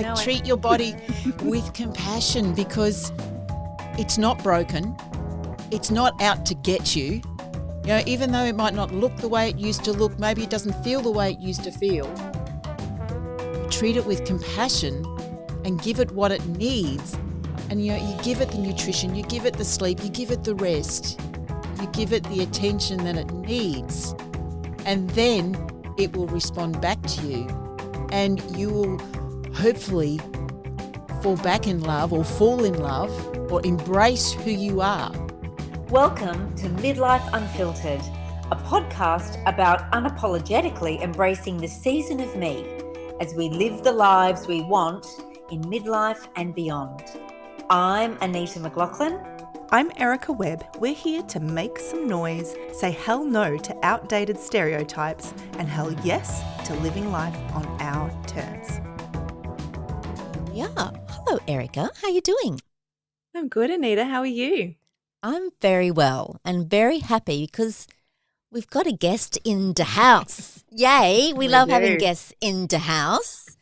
like treat your body with compassion, because it's not broken. It's not out to get you. You know, even though it might not look the way it used to look, maybe it doesn't feel the way it used to feel. Treat it with compassion and give it what it needs. And you give it the nutrition, you give it the sleep, you give it the rest, you give it the attention that it needs. And then it will respond back to you. And you will hopefully fall back in love, or fall in love, or embrace who you are. Welcome to Midlife Unfiltered, a podcast about unapologetically embracing the season of me as we live the lives we want in midlife and beyond. I'm Anita McLachlan. I'm Erica Webb. We're here to make some noise, say hell no to outdated stereotypes, and hell yes to living life on our terms. Yeah. Hello, Erica. How are you doing? I'm good, Anita. How are you? I'm very well and very happy because we've got a guest in the house. Yay. We love having guests in the house.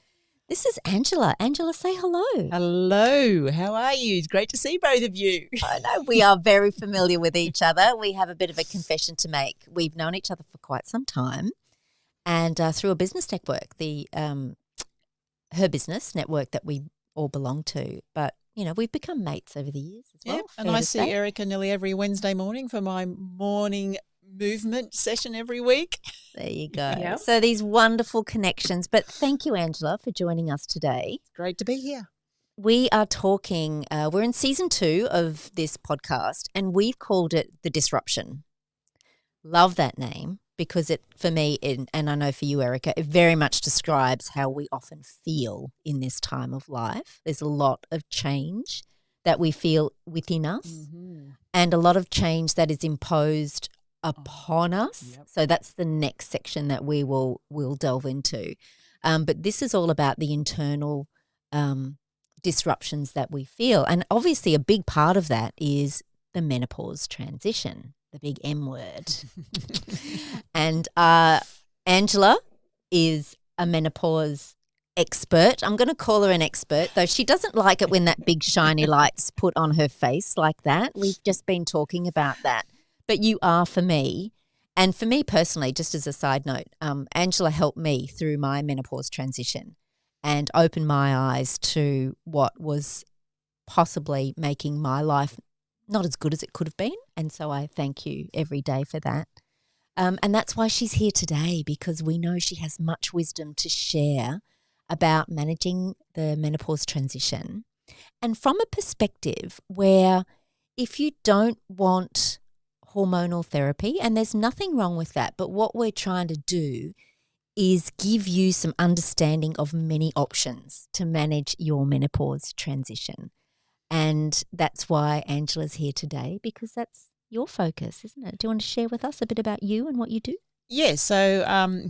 This is Angela. Angela, say hello. Hello. How are you? It's great to see both of you. I know we are very familiar with each other. We have a bit of a confession to make. We've known each other for quite some time, and through a business network, her business network that we all belong to. But we've become mates over the years as well. Yep, and I see Erica nearly every Wednesday morning for my morning movement session every week. There you go. Yep. So these wonderful connections. But thank you, Angela, for joining us today. Great to be here. We are talking, we're in season 2 of this podcast, and we've called it The Disruption. Love that name because it, for me, and I know for you, Erica, it very much describes how we often feel in this time of life. There's a lot of change that we feel within us, and a lot of change that is imposed upon us. Yep. So that's the next section that we'll delve into. But this is all about the internal disruptions that we feel. And obviously a big part of that is the menopause transition, the big M word. And Angela is a menopause expert. I'm going to call her an expert, though she doesn't like it when that big shiny light's put on her face like that. We've just been talking about that. But you are for me. And for me personally, just as a side note, Angela helped me through my menopause transition and opened my eyes to what was possibly making my life not as good as it could have been. And so I thank you every day for that. And that's why she's here today, because we know she has much wisdom to share about managing the menopause transition. And from a perspective where if you don't want hormonal therapy, and there's nothing wrong with that, but what we're trying to do is give you some understanding of many options to manage your menopause transition. And that's why Angela's here today, because that's your focus, isn't it? Do you want to share with us a bit about you and what you do? Yeah, so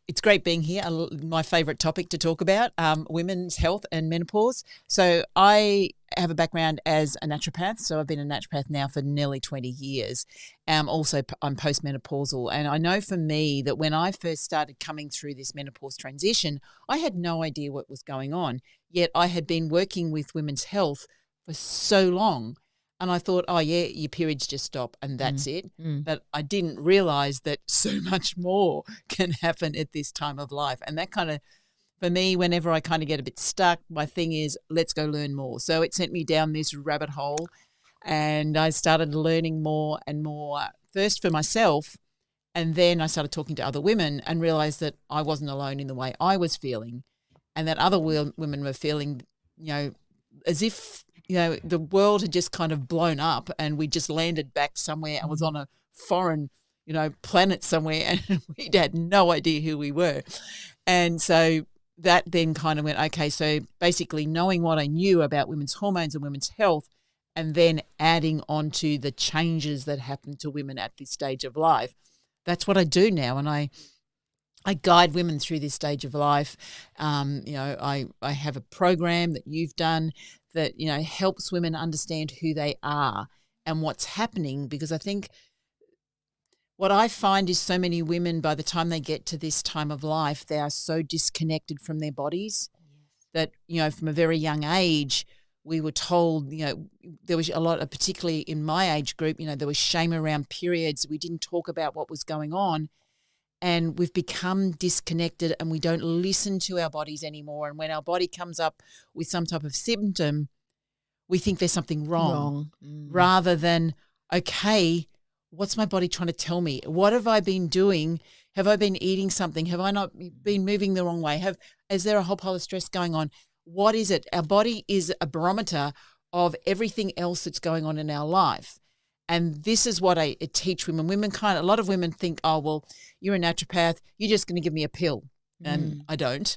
it's great being here. My favourite topic to talk about, women's health and menopause. So I have a background as a naturopath. So I've been a naturopath now for nearly 20 years. Also, I'm postmenopausal. And I know for me that when I first started coming through this menopause transition, I had no idea what was going on. Yet I had been working with women's health for so long. And I thought, oh, yeah, your periods just stop and that's it. But I didn't realise that so much more can happen at this time of life. And that kind of, for me, whenever I kind of get a bit stuck, my thing is, let's go learn more. So it sent me down this rabbit hole, and I started learning more and more, first for myself, and then I started talking to other women and realised that I wasn't alone in the way I was feeling, and that other women were feeling, as if the world had just kind of blown up and we just landed back somewhere and was on a foreign, planet somewhere, and we had no idea who we were. And so that then kind of went, okay, so basically knowing what I knew about women's hormones and women's health, and then adding on to the changes that happen to women at this stage of life. That's what I do now. And I guide women through this stage of life. I have a program that you've done that, helps women understand who they are and what's happening, because I think what I find is so many women, by the time they get to this time of life, they are so disconnected from their bodies. that, from a very young age, we were told, there was a lot of, particularly in my age group, there was shame around periods. We didn't talk about what was going on, and we've become disconnected and we don't listen to our bodies anymore. And when our body comes up with some type of symptom, we think there's something wrong. Rather than, okay, what's my body trying to tell me? What have I been doing? Have I been eating something? Have I not been moving the wrong way? Is there a whole pile of stress going on? What is it? Our body is a barometer of everything else that's going on in our life. And this is what I teach women. A lot of women think, oh, well, you're a naturopath, you're just going to give me a pill. And I don't.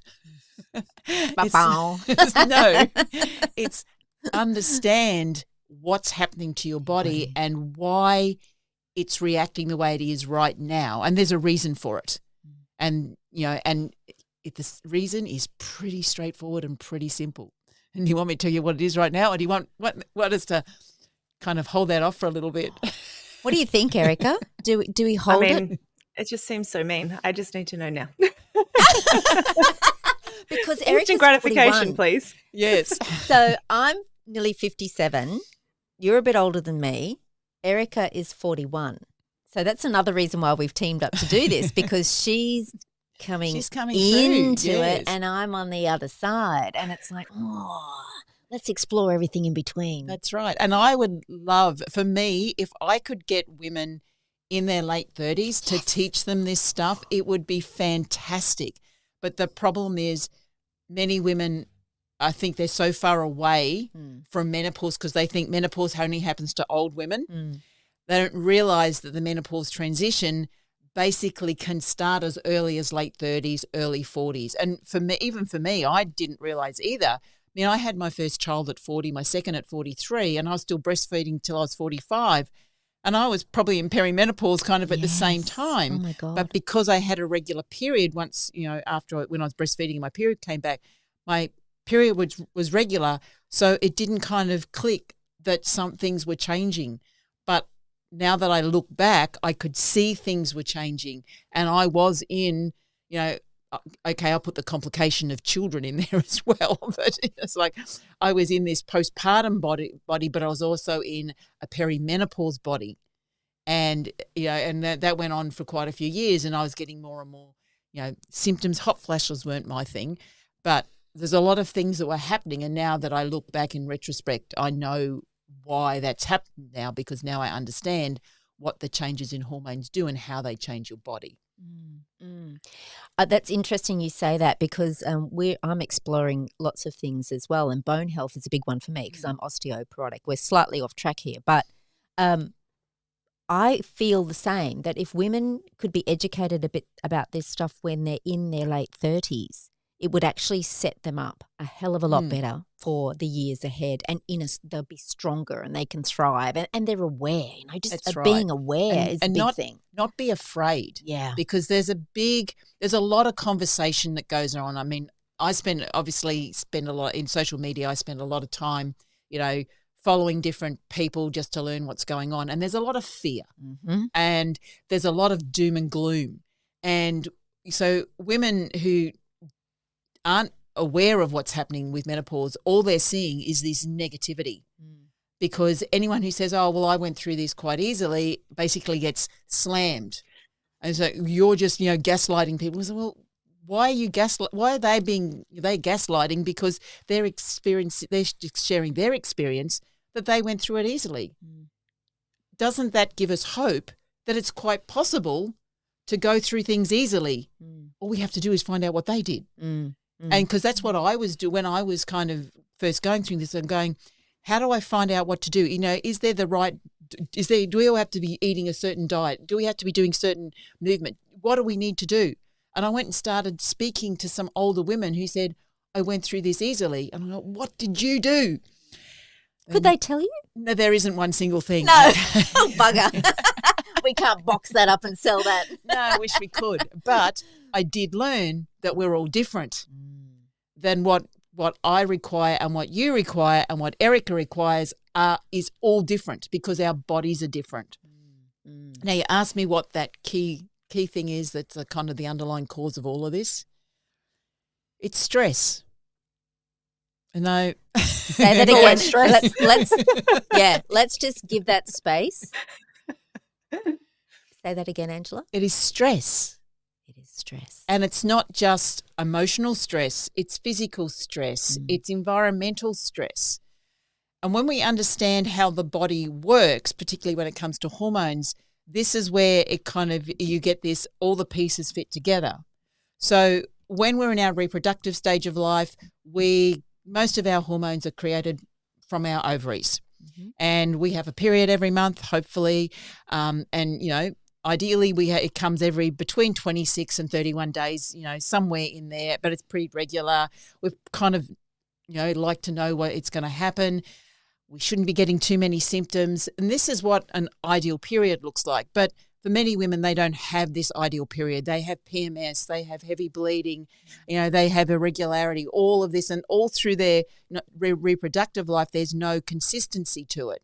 It's understand what's happening to your body and why it's reacting the way it is right now. And there's a reason for it. And, the reason is pretty straightforward and pretty simple. And you want me to tell you what it is right now, or do you want us to kind of hold that off for a little bit? What do you think, Erica? Do we hold it? It just seems so mean. I just need to know now. Because Erica's gratification, 41. please. Yes. So I'm nearly 57. You're a bit older than me. Erica is 41. So that's another reason why we've teamed up to do this, because she's coming into it and I'm on the other side. And it's like, let's explore everything in between. That's right. And I would love, for me, if I could get women in their late 30s to teach them this stuff, it would be fantastic. But the problem is many women, I think they're so far away from menopause because they think menopause only happens to old women. They don't realise that the menopause transition basically can start as early as late 30s, early 40s. And even for me, I didn't realise either. I mean, I had my first child at 40, my second at 43, and I was still breastfeeding till I was 45. And I was probably in perimenopause kind of at the same time. Oh, my God. But because I had a regular period once, when I was breastfeeding and my period came back, my period was regular. So it didn't kind of click that some things were changing. But now that I look back, I could see things were changing. And I was in, okay, I'll put the complication of children in there as well. But it's like I was in this postpartum body, but I was also in a perimenopause body. And, and that went on for quite a few years, and I was getting more and more, symptoms. Hot flashes weren't my thing, but there's a lot of things that were happening. And now that I look back in retrospect, I know why that's happened now, because now I understand what the changes in hormones do and how they change your body. That's interesting you say that, because I'm exploring lots of things as well, and bone health is a big one for me because I'm osteoporotic. We're slightly off track here, but I feel the same, that if women could be educated a bit about this stuff when they're in their late 30s, it would actually set them up a hell of a lot better for the years ahead, and they'll be stronger and they can thrive, and they're aware, being aware is a big thing. Not be afraid. Yeah. Because there's a lot of conversation that goes on. I mean, I spend a lot in social media. I spend a lot of time, following different people just to learn what's going on. And there's a lot of fear and there's a lot of doom and gloom. And so women who aren't aware of what's happening with menopause, all they're seeing is this negativity, because anyone who says, oh, well, I went through this quite easily, basically gets slammed. And so you're just, gaslighting people. So, well, why are you why are they gaslighting? Because they're sharing their experience that they went through it easily. Doesn't that give us hope that it's quite possible to go through things easily? All we have to do is find out what they did. And because that's what I was doing when I was kind of first going through this and going, how do I find out what to do? Do we all have to be eating a certain diet? Do we have to be doing certain movement? What do we need to do? And I went and started speaking to some older women who said, I went through this easily. And I'm like, what did you do? Could they tell you? No, there isn't one single thing. No. Oh, bugger. We can't box that up and sell that. No, I wish we could. But I did learn that we're all different than what I require and what you require and what Erica requires is all different, because our bodies are different. Now, you asked me what that key thing is that's kind of the underlying cause of all of this. It's stress. No. Say that Always again. stress. Let's just give that space. Say that again, Angela. It is stress. It is stress. And it's not just emotional stress, it's physical stress, it's environmental stress. And when we understand how the body works, particularly when it comes to hormones, this is where it kind of, you get this, all the pieces fit together. So when we're in our reproductive stage of life, most of our hormones are created from our ovaries. And we have a period every month, hopefully. And, ideally it comes between 26 and 31 days, somewhere in there, but it's pretty regular. We've kind of, like to know what it's going to happen. We shouldn't be getting too many symptoms. And this is what an ideal period looks like. But for many women, they don't have this ideal period. They have PMS, they have heavy bleeding, they have irregularity, all of this. And all through their reproductive life, there's no consistency to it.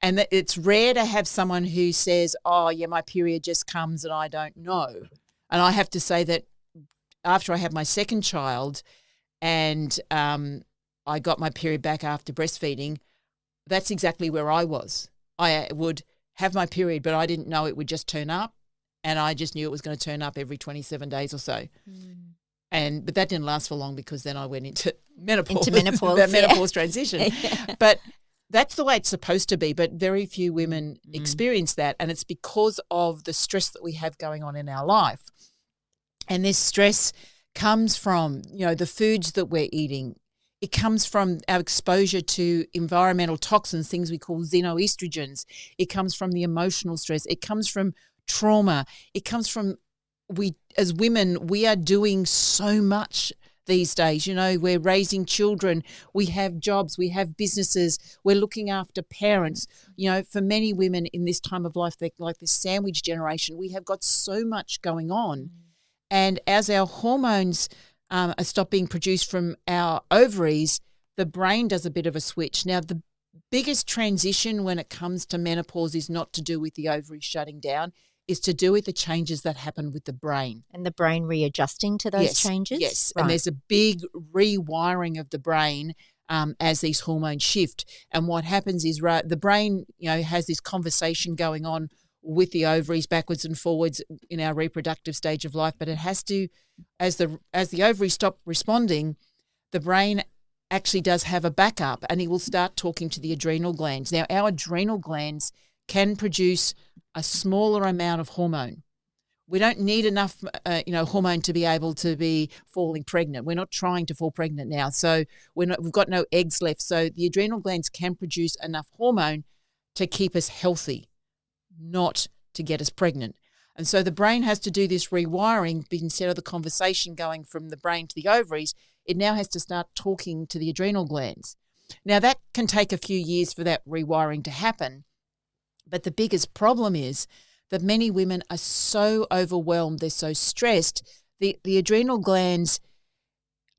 And it's rare to have someone who says, oh, yeah, my period just comes and I don't know. And I have to say that after I had my second child and I got my period back after breastfeeding, that's exactly where I was. I would have my period, but I didn't know it would just turn up, and I just knew it was going to turn up every 27 days or so. But that didn't last for long because then I went into menopause. Menopause transition. But that's the way it's supposed to be, but very few women experience that, and it's because of the stress that we have going on in our life. And this stress comes from, the foods that we're eating. It comes from our exposure to environmental toxins, things we call xenoestrogens. It comes from the emotional stress. It comes from trauma. It comes from, as women, we are doing so much these days. We're raising children. We have jobs. We have businesses. We're looking after parents. For many women in this time of life, they're like this sandwich generation. We have got so much going on. And as our hormones are stopped being produced from our ovaries, the brain does a bit of a switch. Now, the biggest transition when it comes to menopause is not to do with the ovaries shutting down, is to do with the changes that happen with the brain. And the brain readjusting to those changes? Yes, right. And there's a big rewiring of the brain as these hormones shift. And what happens is the brain, has this conversation going on with the ovaries backwards and forwards in our reproductive stage of life, but it has to, as the ovaries stop responding, the brain actually does have a backup, and he will start talking to the adrenal glands. Now, our adrenal glands can produce a smaller amount of hormone. We don't need enough, hormone to be able to be falling pregnant. We're not trying to fall pregnant now, so we've got no eggs left. So the adrenal glands can produce enough hormone to keep us healthy, not to get us pregnant. And so the brain has to do this rewiring, but instead of the conversation going from the brain to the ovaries, it now has to start talking to the adrenal glands. Now, that can take a few years for that rewiring to happen, but the biggest problem is that many women are so overwhelmed, they're so stressed, the adrenal glands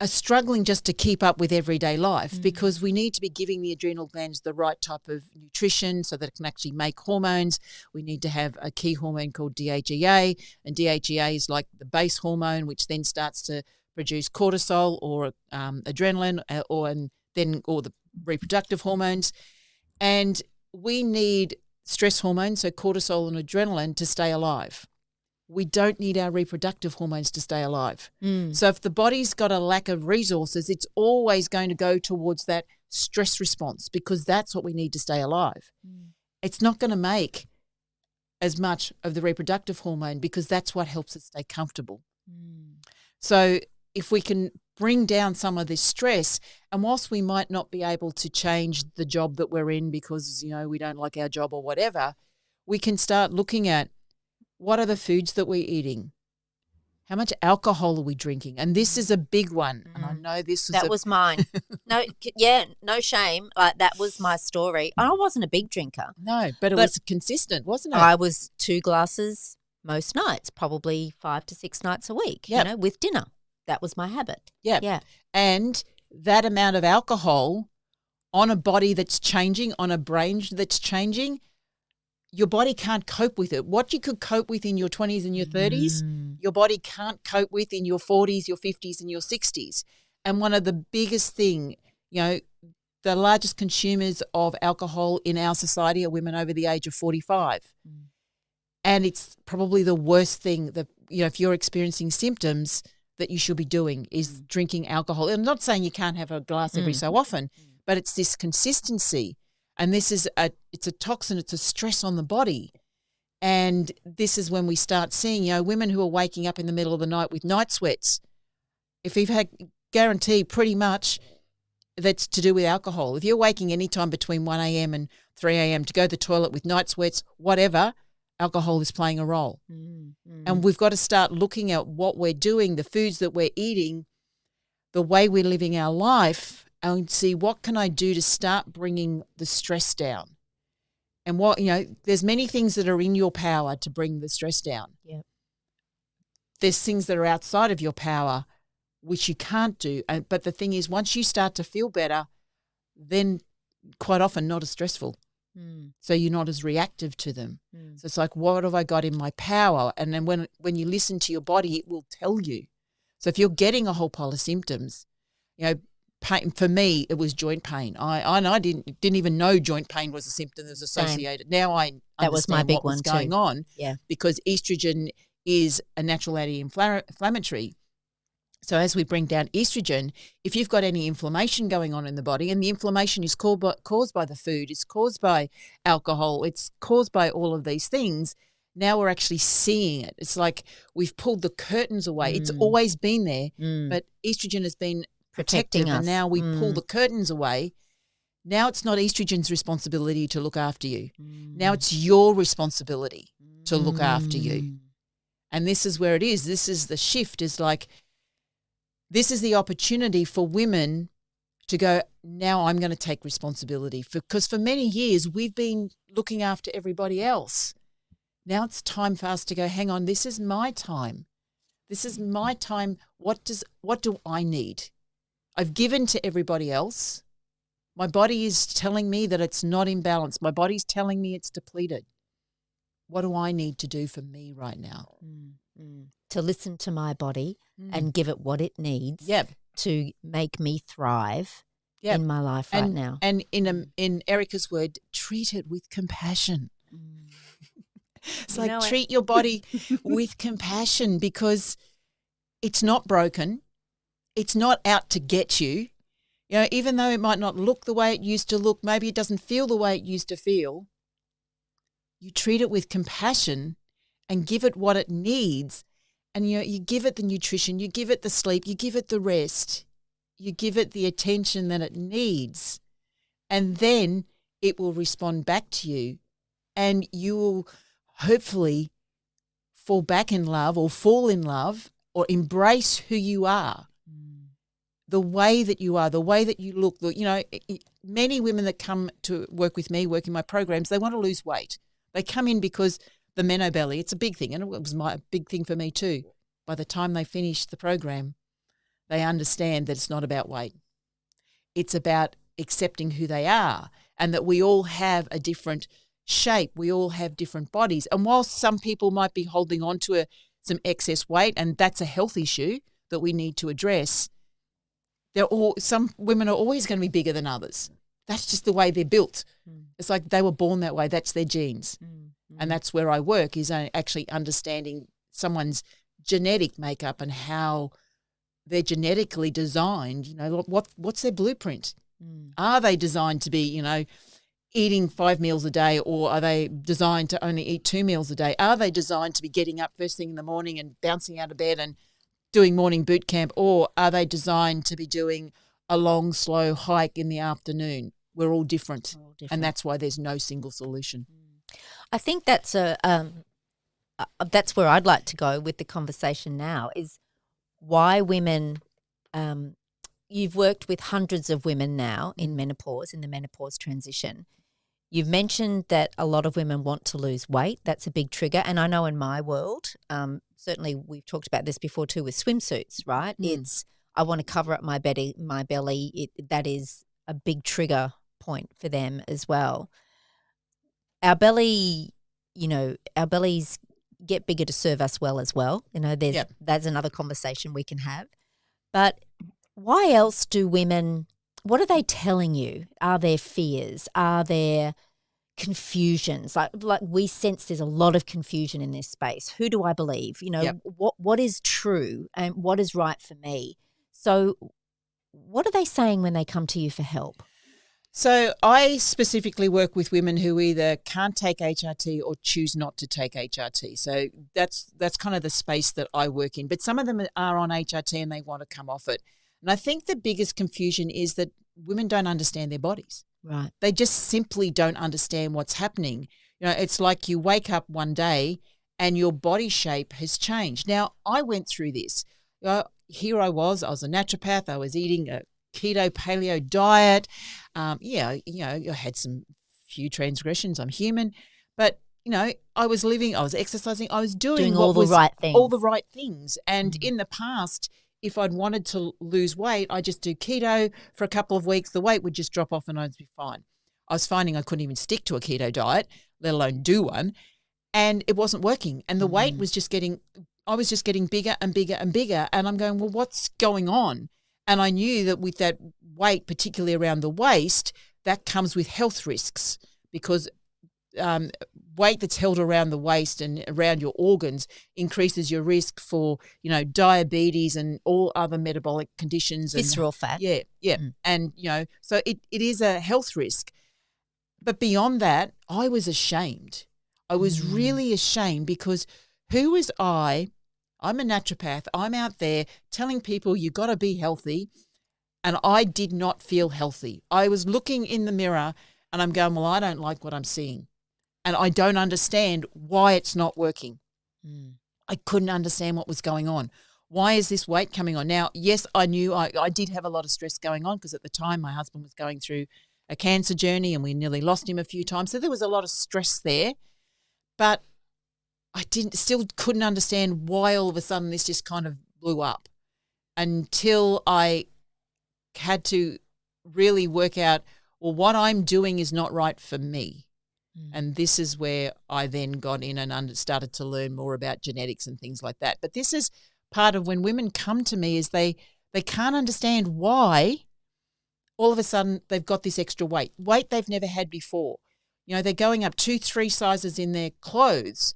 are struggling just to keep up with everyday life because we need to be giving the adrenal glands the right type of nutrition so that it can actually make hormones. We need to have a key hormone called DHEA, and DHEA is like the base hormone, which then starts to produce cortisol or adrenaline or the reproductive hormones. And we need stress hormones, so cortisol and adrenaline, to stay alive. We don't need our reproductive hormones to stay alive. So if the body's got a lack of resources, it's always going to go towards that stress response because that's what we need to stay alive. It's not going to make as much of the reproductive hormone because that's what helps us stay comfortable. So if we can bring down some of this stress, and whilst we might not be able to change the job that we're in because, we don't like our job or whatever, we can start looking at what are the foods that we're eating? How much alcohol are we drinking? And this is a big one. And I know that was mine. No shame. That was my story. I wasn't a big drinker. No, but it was consistent, wasn't it? I was 2 glasses most nights, probably 5 to 6 nights a week, with dinner. That was my habit. Yeah. And that amount of alcohol on a body that's changing, on a brain that's changing, your body can't cope with it. What you could cope with in your 20s and your 30s, your body can't cope with in your 40s, your 50s and your 60s. And one of the biggest thing, the largest consumers of alcohol in our society are women over the age of 45. And it's probably the worst thing that, if you're experiencing symptoms that you should be doing is drinking alcohol. And I'm not saying you can't have a glass every so often, but it's this consistency. And this is it's a toxin, it's a stress on the body. And this is when we start seeing, women who are waking up in the middle of the night with night sweats. If you've had, guarantee pretty much that's to do with alcohol. If you're waking any time between 1 a.m. and 3 a.m. to go to the toilet with night sweats, whatever, alcohol is playing a role. And we've got to start looking at what we're doing, the foods that we're eating, the way we're living our life, and see what can I do to start bringing the stress down. And there's many things that are in your power to bring the stress down. Yep. There's things that are outside of your power which you can't do. But the thing is, once you start to feel better, then quite often not as stressful. So you're not as reactive to them. So it's like, what have I got in my power? And then when you listen to your body, it will tell you. So if you're getting a whole pile of symptoms, pain, for me, it was joint pain. I didn't even know joint pain was a symptom that was associated. Same. Now I understand that was my big what was one going too. on. Yeah. Because estrogen is a natural anti-inflammatory. So as we bring down estrogen, if you've got any inflammation going on in the body, and the inflammation is caused by the food, it's caused by alcohol, it's caused by all of these things, now we're actually seeing it. It's like we've pulled the curtains away. It's always been there, but estrogen has been protecting us. And now we pull the curtains away. Now it's not estrogen's responsibility to look after you. Now it's your responsibility to look after you. And this is where it is. This is the shift, is like, this is the opportunity for women to go, now I'm going to take responsibility. Because for many years we've been looking after everybody else. Now it's time for us to go, hang on, this is my time. This is my time. What do I need? I've given to everybody else. My body is telling me that it's not in balance. My body's telling me it's depleted. What do I need to do for me right now? To listen to my body and give it what it needs to make me thrive in my life right now. And in Erica's word, treat it with compassion. It's like treat your body with compassion, because it's not broken. It's not out to get you. Even though it might not look the way it used to look, maybe it doesn't feel the way it used to feel, you treat it with compassion and give it what it needs. And you give it the nutrition, you give it the sleep, you give it the rest, you give it the attention that it needs, and then it will respond back to you, and you will hopefully fall back in love or fall in love or embrace who you are, the way that you are, the way that you look. Many women that come to work with me, work in my programs, they want to lose weight. They come in because the menobelly, it's a big thing, and it was a big thing for me too. By the time they finish the program, they understand that it's not about weight. It's about accepting who they are, and that we all have a different shape. We all have different bodies. And while some people might be holding on to some excess weight, and that's a health issue that we need to address, some women are always going to be bigger than others. That's just the way they're built. It's like they were born that way. That's their genes. And that's where I work, is actually understanding someone's genetic makeup and how they're genetically designed. What's their blueprint? Are they designed to be, eating 5 meals a day, or are they designed to only eat 2 meals a day? Are they designed to be getting up first thing in the morning and bouncing out of bed and doing morning boot camp, or are they designed to be doing a long, slow hike in the afternoon? We're all different. And that's why there's no single solution. I think that's that's where I'd like to go with the conversation now, is why women you've worked with hundreds of women now in menopause, in the menopause transition. You've mentioned that a lot of women want to lose weight. That's a big trigger. And I know in my world, certainly we've talked about this before too with swimsuits, right? It's I want to cover up my belly. That is a big trigger point for them as well. Our bellies get bigger to serve us well as well. That's another conversation we can have. But Why else do women, what are they telling you? Are there fears? Are there confusions? Like we sense there's a lot of confusion in this space. Who do I believe? Yep. What is true and what is right for me? So what are they saying when they come to you for help? So I specifically work with women who either can't take HRT or choose not to take HRT. So that's kind of the space that I work in. But some of them are on HRT and they want to come off it. And I think the biggest confusion is that women don't understand their bodies. Right. They just simply don't understand what's happening. It's like you wake up one day and your body shape has changed. Now, I went through this. Here I was a naturopath. I was eating a keto paleo diet. I had some few transgressions. I'm human, but I was living, I was exercising, I was doing all the right things. And in the past, if I'd wanted to lose weight, I just do keto for a couple of weeks. The weight would just drop off and I'd be fine. I was finding I couldn't even stick to a keto diet, let alone do one, and it wasn't working. And the weight was I was just getting bigger and bigger and bigger. And I'm going, well, what's going on? And I knew that with that weight, particularly around the waist, that comes with health risks because weight that's held around the waist and around your organs increases your risk for, diabetes and all other metabolic conditions. Visceral fat. Yeah. And, so it is a health risk. But beyond that, I was ashamed. I was really ashamed because who was I? I'm a naturopath. I'm out there telling people you got to be healthy, and I did not feel healthy. I was looking in the mirror and I'm going, well, I don't like what I'm seeing, and I don't understand why it's not working. I couldn't understand what was going on. Why is this weight coming on? Now, yes, I knew I did have a lot of stress going on because at the time my husband was going through a cancer journey and we nearly lost him a few times. So there was a lot of stress there, but I still couldn't understand why all of a sudden this just kind of blew up until I had to really work out, well, what I'm doing is not right for me. And this is where I then got in and started to learn more about genetics and things like that. But this is part of when women come to me is they can't understand why all of a sudden they've got this extra weight they've never had before. They're going up 2-3 sizes in their clothes.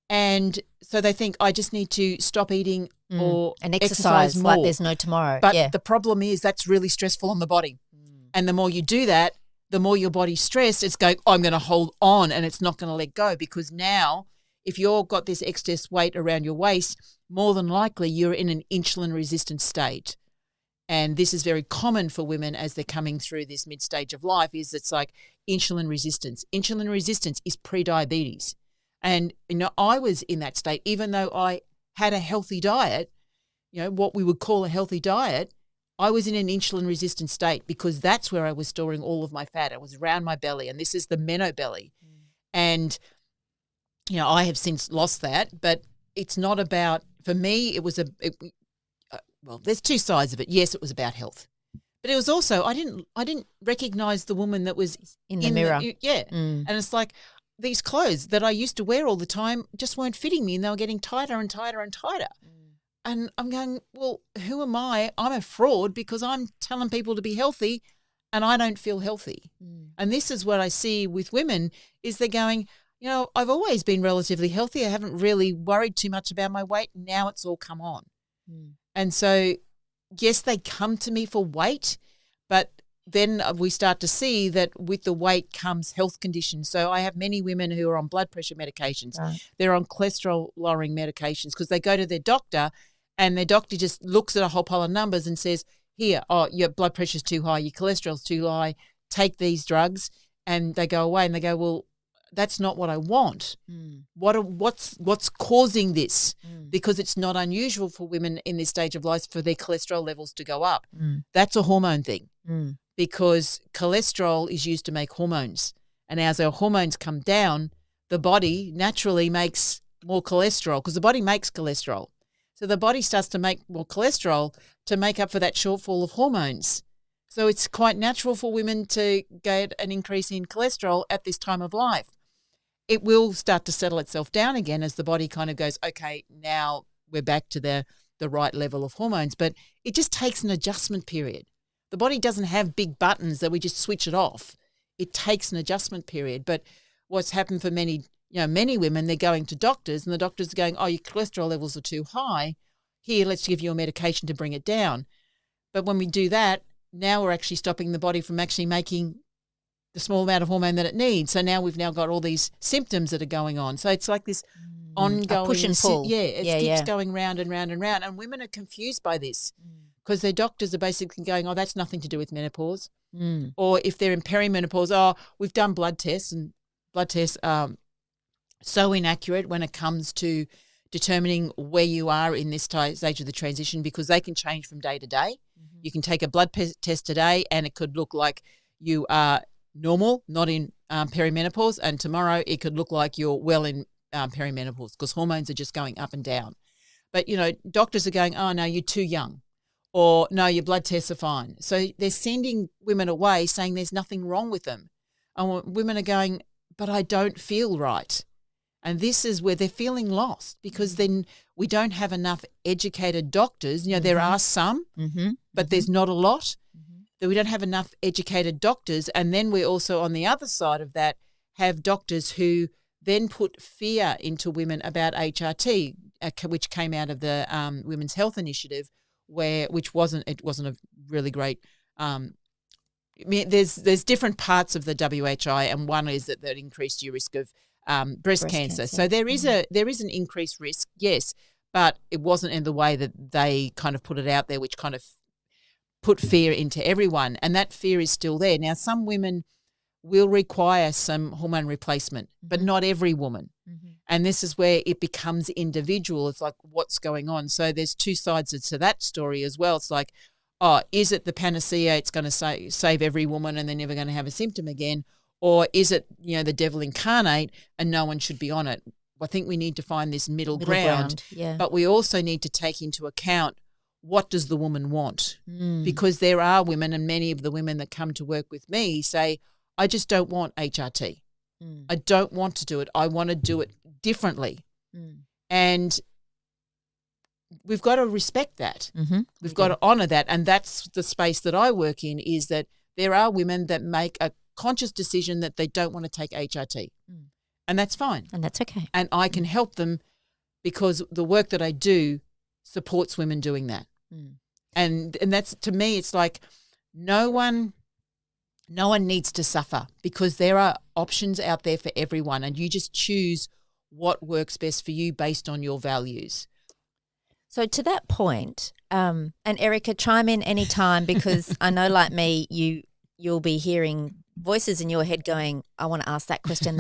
And so they think, I just need to stop eating or and exercise more. Like there's no tomorrow. But the problem is that's really stressful on the body. And the more you do that, the more your body's stressed, it's going, I'm going to hold on and it's not going to let go because now if you've got this excess weight around your waist, more than likely you're in an insulin-resistant state. And this is very common for women as they're coming through this mid-stage of life is it's like insulin resistance. Insulin resistance is pre-diabetes. And, I was in that state, even though I had a healthy diet, what we would call a healthy diet, I was in an insulin-resistant state because that's where I was storing all of my fat. It was around my belly, and this is the menobelly. And, I have since lost that, but it's not about, for me, it was there's two sides of it. Yes, it was about health. But it was also, I didn't recognize the woman that was in the mirror. And it's like, these clothes that I used to wear all the time just weren't fitting me and they were getting tighter and tighter and tighter. And I'm going, well, who am I? I'm a fraud because I'm telling people to be healthy and I don't feel healthy. And this is what I see with women is they're going, I've always been relatively healthy. I haven't really worried too much about my weight. Now it's all come on. And so, yes, they come to me for weight, but then we start to see that with the weight comes health conditions. So I have many women who are on blood pressure medications. Right. They're on cholesterol-lowering medications because they go to their doctor and their doctor just looks at a whole pile of numbers and says, here, your blood pressure's too high, your cholesterol's too high, take these drugs. And they go away and they go, well, that's not what I want. What's causing this? Because it's not unusual for women in this stage of life for their cholesterol levels to go up. That's a hormone thing. Because cholesterol is used to make hormones. And as our hormones come down, the body naturally makes more cholesterol because the body makes cholesterol. So the body starts to make more cholesterol to make up for that shortfall of hormones. So it's quite natural for women to get an increase in cholesterol at this time of life. It will start to settle itself down again as the body kind of goes, okay, now we're back to the the right level of hormones. But it just takes an adjustment period. The body doesn't have big buttons that we just switch it off. It takes an adjustment period. But what's happened for many women, they're going to doctors and the doctors are going, oh, your cholesterol levels are too high. Here, let's give you a medication to bring it down. But when we do that, now we're actually stopping the body from actually making the small amount of hormone that it needs. So now we've got all these symptoms that are going on. So it's like this ongoing push and pull. It keeps going round and round and round. And women are confused by this because their doctors are basically going, oh, that's nothing to do with menopause. Or if they're in perimenopause, oh, we've done blood tests, and blood tests are so inaccurate when it comes to determining where you are in this stage of the transition, because they can change from day to day. You can take a blood test today and it could look like you are normal, not in perimenopause, and tomorrow it could look like you're well in perimenopause, because hormones are just going up and down. But, doctors are going, oh, no, you're too young, or no, your blood tests are fine. So they're sending women away saying there's nothing wrong with them. And women are going, but I don't feel right. And this is where they're feeling lost, because then we don't have enough educated doctors. There are some, but there's not a lot. That we don't have enough educated doctors. And then we also, on the other side of that, have doctors who then put fear into women about HRT, which came out of the Women's Health Initiative, it wasn't a really great. There's different parts of the WHI, and one is that increased your risk of breast cancer. So there is an increased risk, yes, but it wasn't in the way that they kind of put it out there, which kind of put fear into everyone, and that fear is still there. Now, some women will require some hormone replacement, but not every woman. And this is where it becomes individual. It's like, what's going on? So there's two sides to that story as well. It's like, oh, is it the panacea? It's going to save every woman and they're never going to have a symptom again? Or is it, the devil incarnate and no one should be on it? I think we need to find this middle ground. Yeah. But we also need to take into account, what does the woman want? Because there are women, and many of the women that come to work with me say, I just don't want HRT. I don't want to do it. I want to do it differently. And we've got to respect that. We've got to honour that. And that's the space that I work in, is that there are women that make a conscious decision that they don't want to take HRT. And that's fine. And that's okay. And I can help them, because the work that I do supports women doing that. And that's, to me, it's like no one needs to suffer, because there are options out there for everyone, and you just choose what works best for you based on your values. So to that point, and Erica, chime in anytime, because I know, like me, you'll be hearing voices in your head going, I want to ask that question,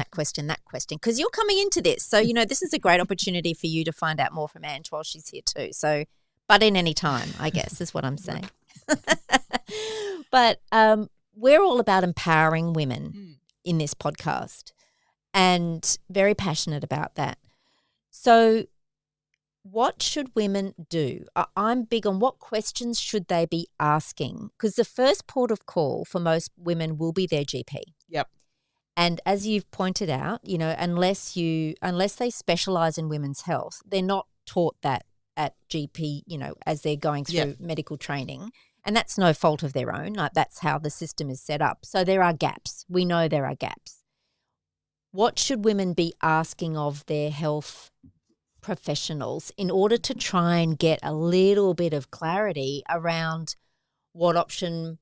because you're coming into this. So, this is a great opportunity for you to find out more from Ange while she's here too. So, but in any time, I guess, is what I'm saying. But we're all about empowering women in this podcast, and very passionate about that. So what should women do? I'm big on what questions should they be asking, because the first port of call for most women will be their GP. Yep. And as you've pointed out, unless they specialise in women's health, they're not taught that at GP, as they're going through medical training. And that's no fault of their own. Like, that's how the system is set up. So there are gaps. We know there are gaps. What should women be asking of their health professionals in order to try and get a little bit of clarity around what option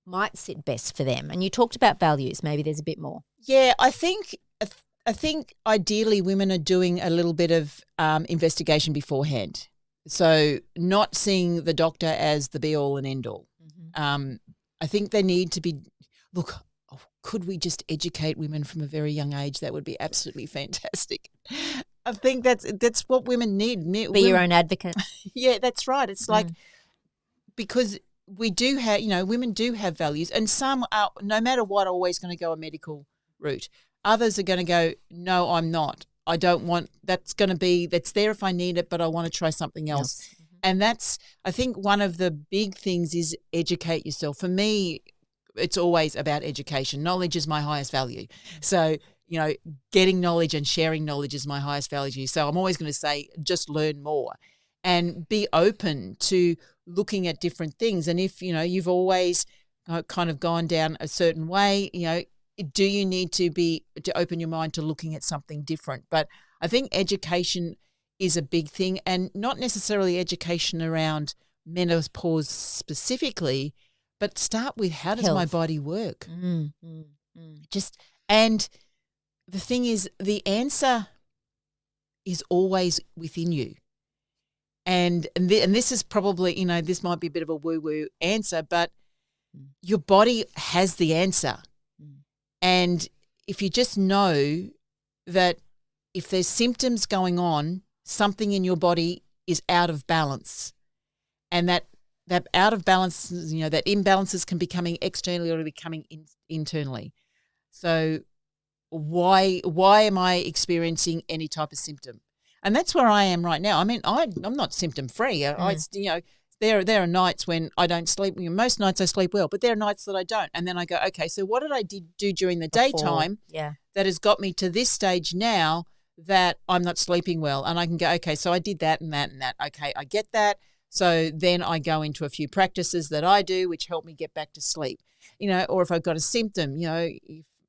might sit best for them? And you talked about values. Maybe there's a bit more. Yeah, I think ideally women are doing a little bit of investigation beforehand. So not seeing the doctor as the be-all and end-all. I think they need to be – look, could we just educate women from a very young age? That would be absolutely fantastic. I think that's what women need. Be your own advocate. Yeah, that's right. It's like, because we do have, women do have values, and some are, no matter what, always going to go a medical route. Others are going to go, no, I'm not. I don't want, that's there if I need it, but I want to try something else. And that's, I think one of the big things is educate yourself. For me, it's always about education. Knowledge is my highest value. So, getting knowledge and sharing knowledge is my highest value. So I'm always going to say, just learn more. and be open to looking at different things. And if, you've always kind of gone down a certain way, do you need to open your mind to looking at something different? But I think education is a big thing, and not necessarily education around menopause specifically, but start with how does my body work? And the thing is, the answer is always within you. And this is probably, this might be a bit of a woo-woo answer, but your body has the answer. And if you just know that if there's symptoms going on, something in your body is out of balance, and that out of balance, that imbalances can be coming externally or becoming internally. So why am I experiencing any type of symptom? And that's where I am right now. I mean, I'm not symptom free. There are nights when I don't sleep. Most nights I sleep well, but there are nights that I don't. And then I go, okay, so what did I do during the daytime that has got me to this stage now that I'm not sleeping well? And I can go, okay, so I did that and that and that. Okay, I get that. So then I go into a few practices that I do which help me get back to sleep. Or if I've got a symptom,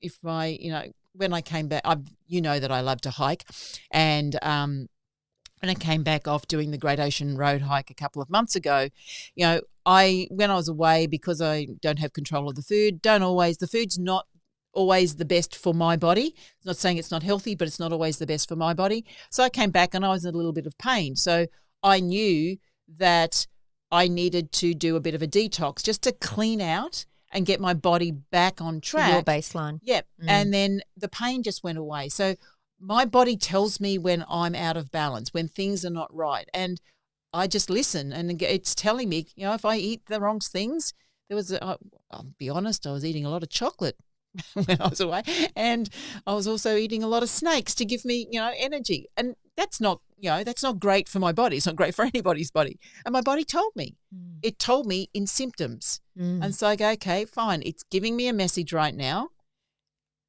if I, when I came back, that I love to hike, and when I came back off doing the Great Ocean Road hike a couple of months ago, when I was away, because I don't have control of the food, the food's not always the best for my body. It's not saying it's not healthy, but it's not always the best for my body. So I came back and I was in a little bit of pain. So I knew that I needed to do a bit of a detox just to clean out and get my body back on track. Your baseline. Yep. And then the pain just went away. So my body tells me when I'm out of balance, when things are not right. And I just listen, and it's telling me, if I eat the wrong things, I'll be honest, I was eating a lot of chocolate when I was away, and I was also eating a lot of snakes to give me, energy. And that's not great for my body. It's not great for anybody's body. And my body told me. It told me in symptoms. And so I go, okay, fine. It's giving me a message right now.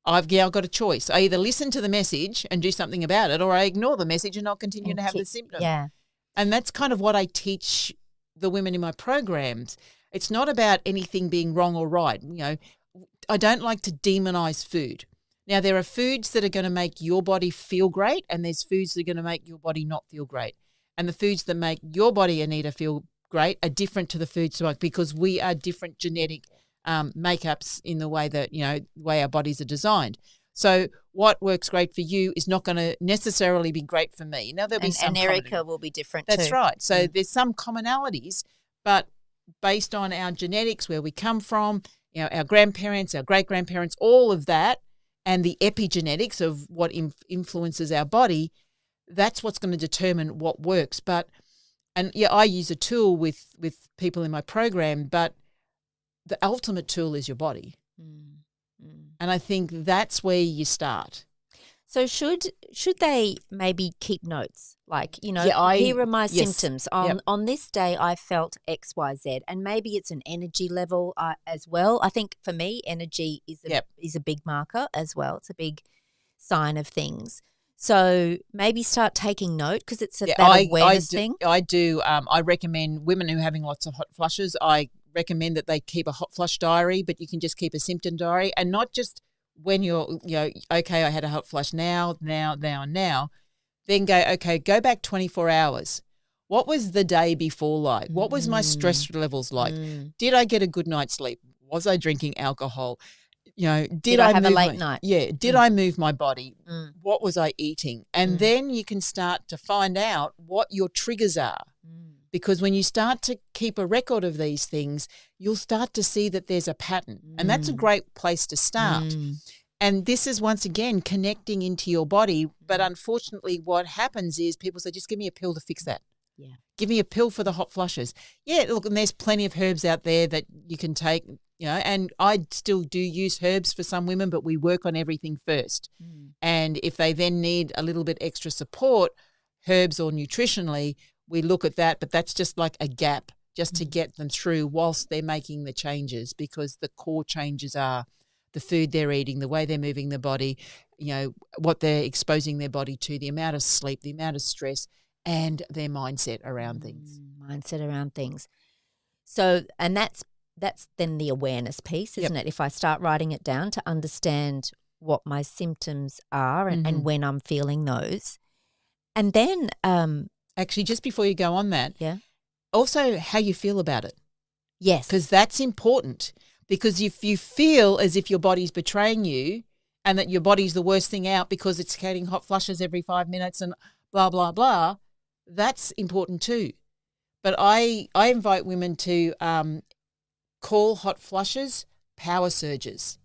I've now got a choice. I either listen to the message and do something about it, or I ignore the message and I'll continue to have the symptom. Yeah. And that's kind of what I teach the women in my programs. It's not about anything being wrong or right. I don't like to demonize food. Now, there are foods that are going to make your body feel great, and there's foods that are going to make your body not feel great. And the foods that make your body, Anita, feel great are different to the foods because we are different genetic makeups in the way that, the way our bodies are designed. So what works great for you is not going to necessarily be great for me. Now, there'll be some Erica will be different too. That's right. So there's some commonalities, but based on our genetics, where we come from, our grandparents, our great-grandparents, all of that, and the epigenetics of what influences our body, that's what's going to determine what works. I use a tool with people in my program, but the ultimate tool is your body. And I think that's where you start. So should they maybe keep notes? Like, here are my symptoms. On this day, I felt X, Y, Z. And maybe it's an energy level as well. I think for me, energy is a big marker as well. It's a big sign of things. So maybe start taking note, because it's that awareness thing. I do. I recommend women who are having lots of hot flushes, I recommend that they keep a hot flush diary, but you can just keep a symptom diary, and not just when you're, okay, I had a hot flush now. Then go back 24 hours. What was the day before like? What was my stress levels like? Did I get a good night's sleep? Was I drinking alcohol? Did I have move a late night? Yeah. Did I move my body? What was I eating? And then you can start to find out what your triggers are. Because when you start to keep a record of these things, you'll start to see that there's a pattern. And that's a great place to start. And this is, once again, connecting into your body. But unfortunately, what happens is people say, just give me a pill to fix that. Yeah. Give me a pill for the hot flushes. Yeah, look, and there's plenty of herbs out there that you can take, and I still do use herbs for some women, but we work on everything first. And if they then need a little bit extra support, herbs or nutritionally, we look at that, but that's just like a gap just to get them through whilst they're making the changes, because the core changes are the food they're eating, the way they're moving their body, what they're exposing their body to, the amount of sleep, the amount of stress, and their mindset around things. Mindset around things. So, and that's then the awareness piece, isn't it? If I start writing it down to understand what my symptoms are and when I'm feeling those. And then actually, just before you go on that, yeah, also how you feel about it. Yes. Because that's important. Because if you feel as if your body's betraying you and that your body's the worst thing out because it's getting hot flushes every 5 minutes and blah, blah, blah, that's important too. But I invite women to call hot flushes power surges.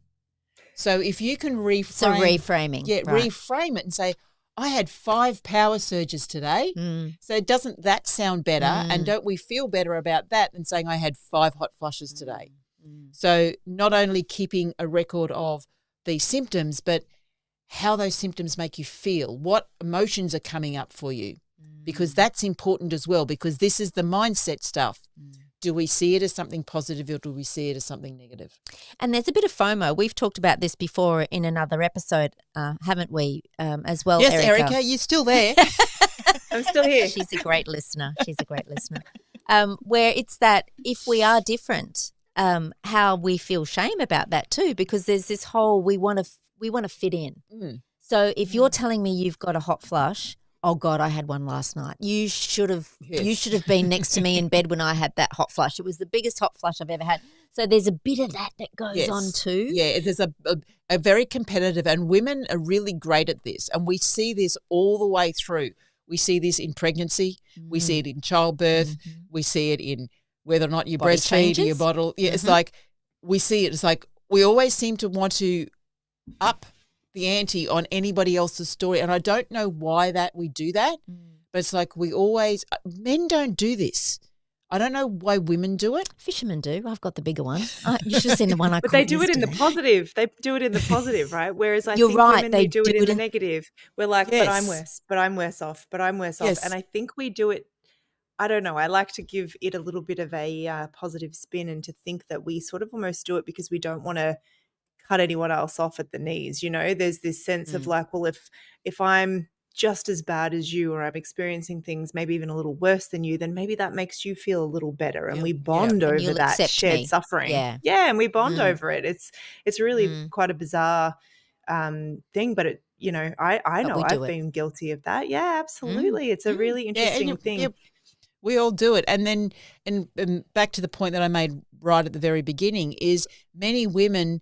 So if you can reframe. So reframing. Yeah, right. reframe it and say, I had 5 power surges today. So doesn't that sound better? And don't we feel better about that than saying I had 5 hot flushes today? So not only keeping a record of these symptoms, but how those symptoms make you feel, what emotions are coming up for you, because that's important as well, because this is the mindset stuff. Do we see it as something positive or do we see it as something negative? And there's a bit of FOMO. We've talked about this before in another episode, haven't we, as well, yes, Erica, you're still there. I'm still here. She's a great listener. Where it's that if we are different, how we feel shame about that too, because there's this whole we want to fit in. So if you're telling me you've got a hot flush, oh God, I had one last night. You should have been next to me in bed when I had that hot flush. It was the biggest hot flush I've ever had. So there's a bit of that goes on too. Yeah, there's a very competitive, and women are really great at this, and we see this all the way through. We see this in pregnancy. We see it in childbirth. We see it in whether or not you Body breastfeed changes. or you bottle. Yeah, it's like we see it. It's like we always seem to want to up the ante on anybody else's story. And I don't know why that we do that, but it's like men don't do this. I don't know why women do it. Fishermen do. I've got the bigger one. You should have seen the one I But caught they do it in the yesterday. positive. They do it in the positive, right? Whereas I You're think right, women, they we do it do in it the in- negative. We're like, Yes. but I'm worse off. Yes. And I think we do it, I don't know, I like to give it a little bit of a positive spin and to think that we sort of almost do it because we don't want to cut anyone else off at the knees. You know, there's this sense of like, well, if I'm just as bad as you or I'm experiencing things maybe even a little worse than you, then maybe that makes you feel a little better. And we bond And over you'll that accept shared me. suffering. Yeah. And we bond over it. It's really quite a bizarre thing, but I know we do I've it. been guilty of that. Yeah, absolutely. It's a really interesting thing. Yeah, we all do it. And then and back to the point that I made right at the very beginning is many women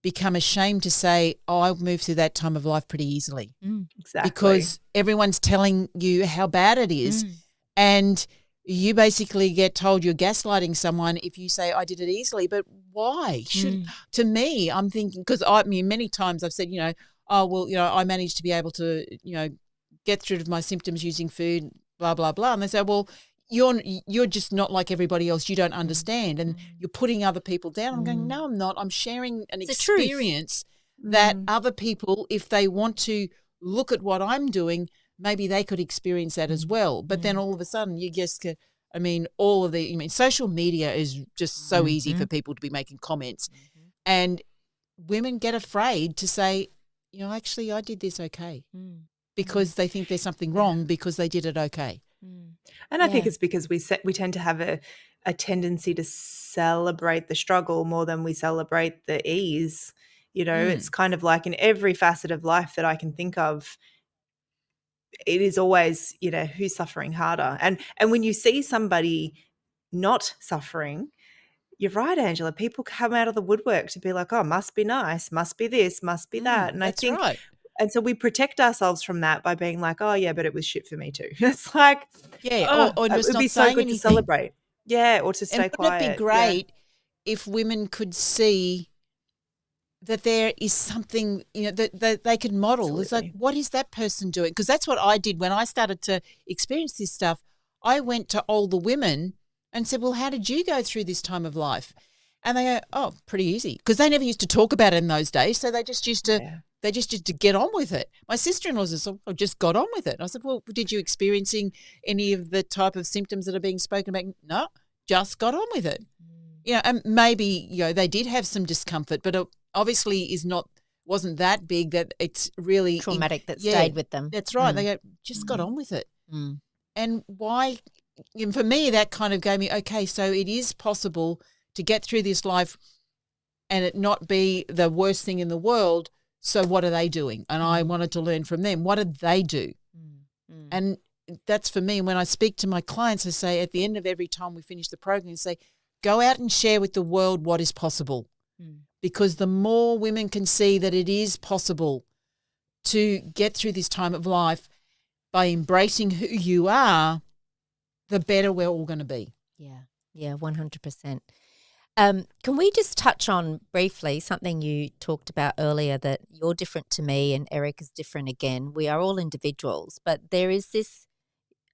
become ashamed to say, oh, I moved through that time of life pretty easily. Exactly. Because everyone's telling you how bad it is. And you basically get told you're gaslighting someone if you say, I did it easily. But why? To me, I'm thinking, because many times I've said, I managed to be able to, get through my symptoms using food, blah, blah, blah. And they say, well, you're just not like everybody else. You don't understand. And you're putting other people down. I'm going, no, I'm not. I'm sharing an experience that other people, if they want to look at what I'm doing, maybe they could experience that as well. But then all of a sudden you just get, social media is just so easy for people to be making comments. And women get afraid to say, actually I did this okay. Because they think there's something wrong because they did it okay. And I think it's because we tend to have a tendency to celebrate the struggle more than we celebrate the ease. It's kind of like in every facet of life that I can think of, it is always, who's suffering harder. And when you see somebody not suffering, you're right, Angela, people come out of the woodwork to be like, oh, must be nice, must be this, must be that. And I think right. And so we protect ourselves from that by being like, oh, yeah, but it was shit for me too. It's like, or just it would not be so saying good anything. to celebrate. Yeah, or to stay and quiet. Wouldn't it be great if women could see that there is something, that they could model? Absolutely. It's like, what is that person doing? Because that's what I did when I started to experience this stuff. I went to older women and said, well, how did you go through this time of life? And they go, oh, pretty easy. Because they never used to talk about it in those days. So they just used to they just used to get on with it. My sister-in-law just got on with it. And I said, well, did you experiencing any of the type of symptoms that are being spoken about? No, just got on with it. And maybe, they did have some discomfort, but it obviously wasn't that big that it's really traumatic that stayed with them. That's right. They just got on with it. And why? And for me, that kind of gave me, okay, so it is possible to get through this life and it not be the worst thing in the world. So what are they doing? And I wanted to learn from them. What did they do? And that's for me. When I speak to my clients, I say at the end of every time we finish the program, I say, go out and share with the world what is possible. Because the more women can see that it is possible to get through this time of life by embracing who you are, the better we're all going to be. Yeah, 100%. Can we just touch on briefly something you talked about earlier, that you're different to me and Eric is different again. We are all individuals, but there is this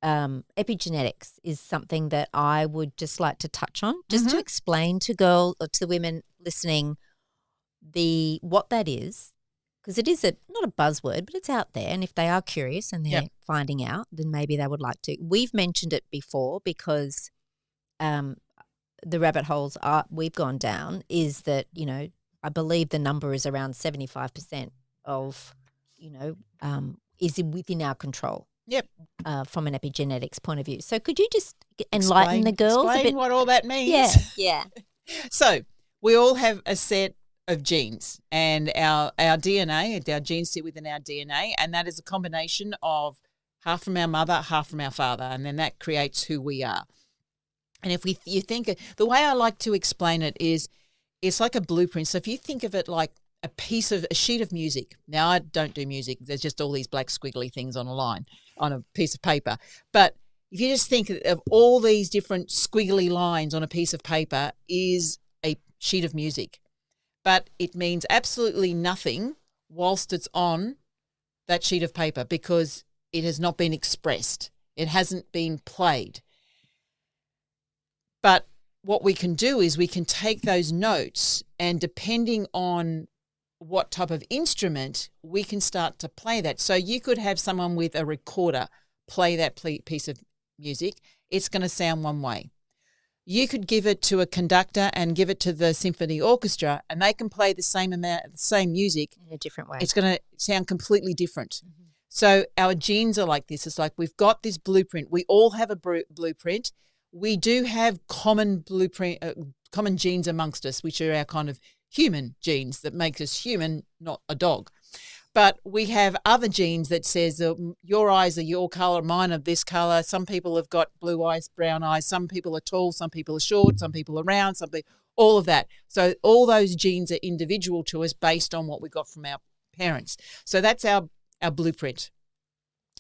epigenetics is something that I would just like to touch on, just to explain to to women listening what that is. Because it is not a buzzword, but it's out there. And if they are curious and they're finding out, then maybe they would like to. We've mentioned it before because the rabbit holes we've gone down is that, I believe the number is around 75% of, is within our control. Yep. From an epigenetics point of view. So could you just enlighten the girls a bit? What all that means. Yeah. So we all have a set of genes, and our DNA, our genes sit within our DNA, and that is a combination of half from our mother, half from our father, and then that creates who we are. And if you think, the way I like to explain it is, it's like a blueprint. So if you think of it like a sheet of music. Now, I don't do music. There's just all these black squiggly things on a piece of paper. But if you just think of all these different squiggly lines on a piece of paper is a sheet of music. But it means absolutely nothing whilst it's on that sheet of paper because it has not been expressed. It hasn't been played. But what we can do is we can take those notes, and depending on what type of instrument, we can start to play that. So you could have someone with a recorder play that piece of music. It's going to sound one way. You could give it to a conductor and give it to the symphony orchestra, and they can play the same music in a different way. It's going to sound completely different. So our genes are like this. It's like we've got this blueprint. We all have a blueprint. We do have common genes amongst us, which are our kind of human genes that make us human, not a dog. But we have other genes that says your eyes are your color, mine are this color. Some people have got blue eyes, brown eyes. Some people are tall, some people are short, some people are round, all of that. So all those genes are individual to us based on what we got from our parents. So that's our blueprint.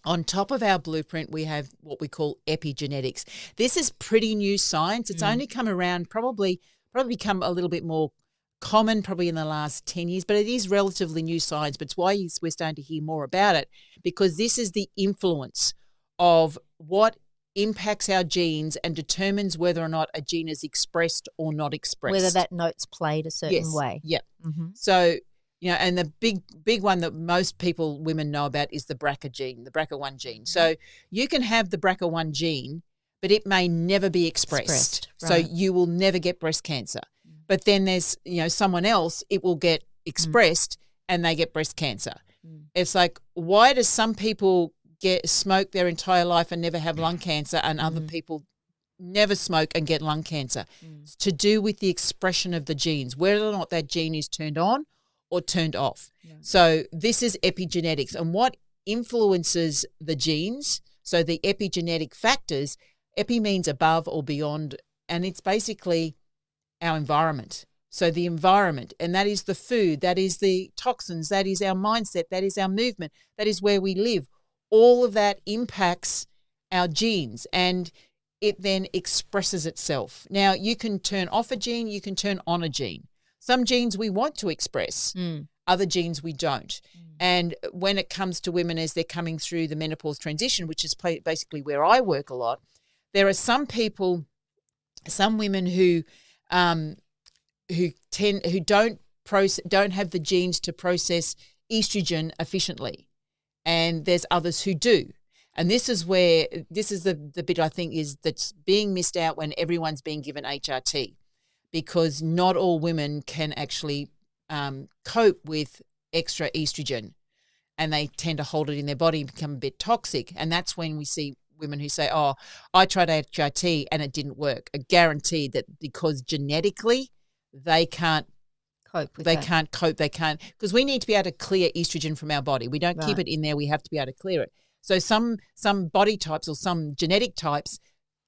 On top of our blueprint, we have what we call epigenetics. This is pretty new science. It's only come around, probably become a little bit more common probably in the last 10 years, but it is relatively new science. But it's why we're starting to hear more about it, because this is the influence of what impacts our genes and determines whether or not a gene is expressed or not expressed. Whether that note's played a certain way. Yeah. So, and the big one that most women know about is the BRCA gene, the BRCA1 gene. So you can have the BRCA1 gene, but it may never be expressed. Right. So you will never get breast cancer. But then there's, someone else, it will get expressed and they get breast cancer. It's like, why do some people smoke their entire life and never have lung cancer, and other people never smoke and get lung cancer? It's to do with the expression of the genes, whether or not that gene is turned on or turned off. So this is epigenetics, and what influences the genes. So the epigenetic factors, epi means above or beyond, and it's basically our environment. So the environment, and that is the food, that is the toxins, that is our mindset, that is our movement, that is where we live. All of that impacts our genes, and it then expresses itself. Now, you can turn off a gene, you can turn on a gene. Some genes we want to express, other genes we don't. And when it comes to women as they're coming through the menopause transition, which is basically where I work a lot, there are some women who don't have the genes to process estrogen efficiently, and there's others who do. And this is the bit I think that's being missed out when everyone's being given HRT, because not all women can actually cope with extra estrogen, and they tend to hold it in their body and become a bit toxic. And that's when we see women who say, oh, I tried HRT and it didn't work. I guarantee that because genetically they can't cope with because we need to be able to clear estrogen from our body. We don't keep it in there. We have to be able to clear it. So some body types or some genetic types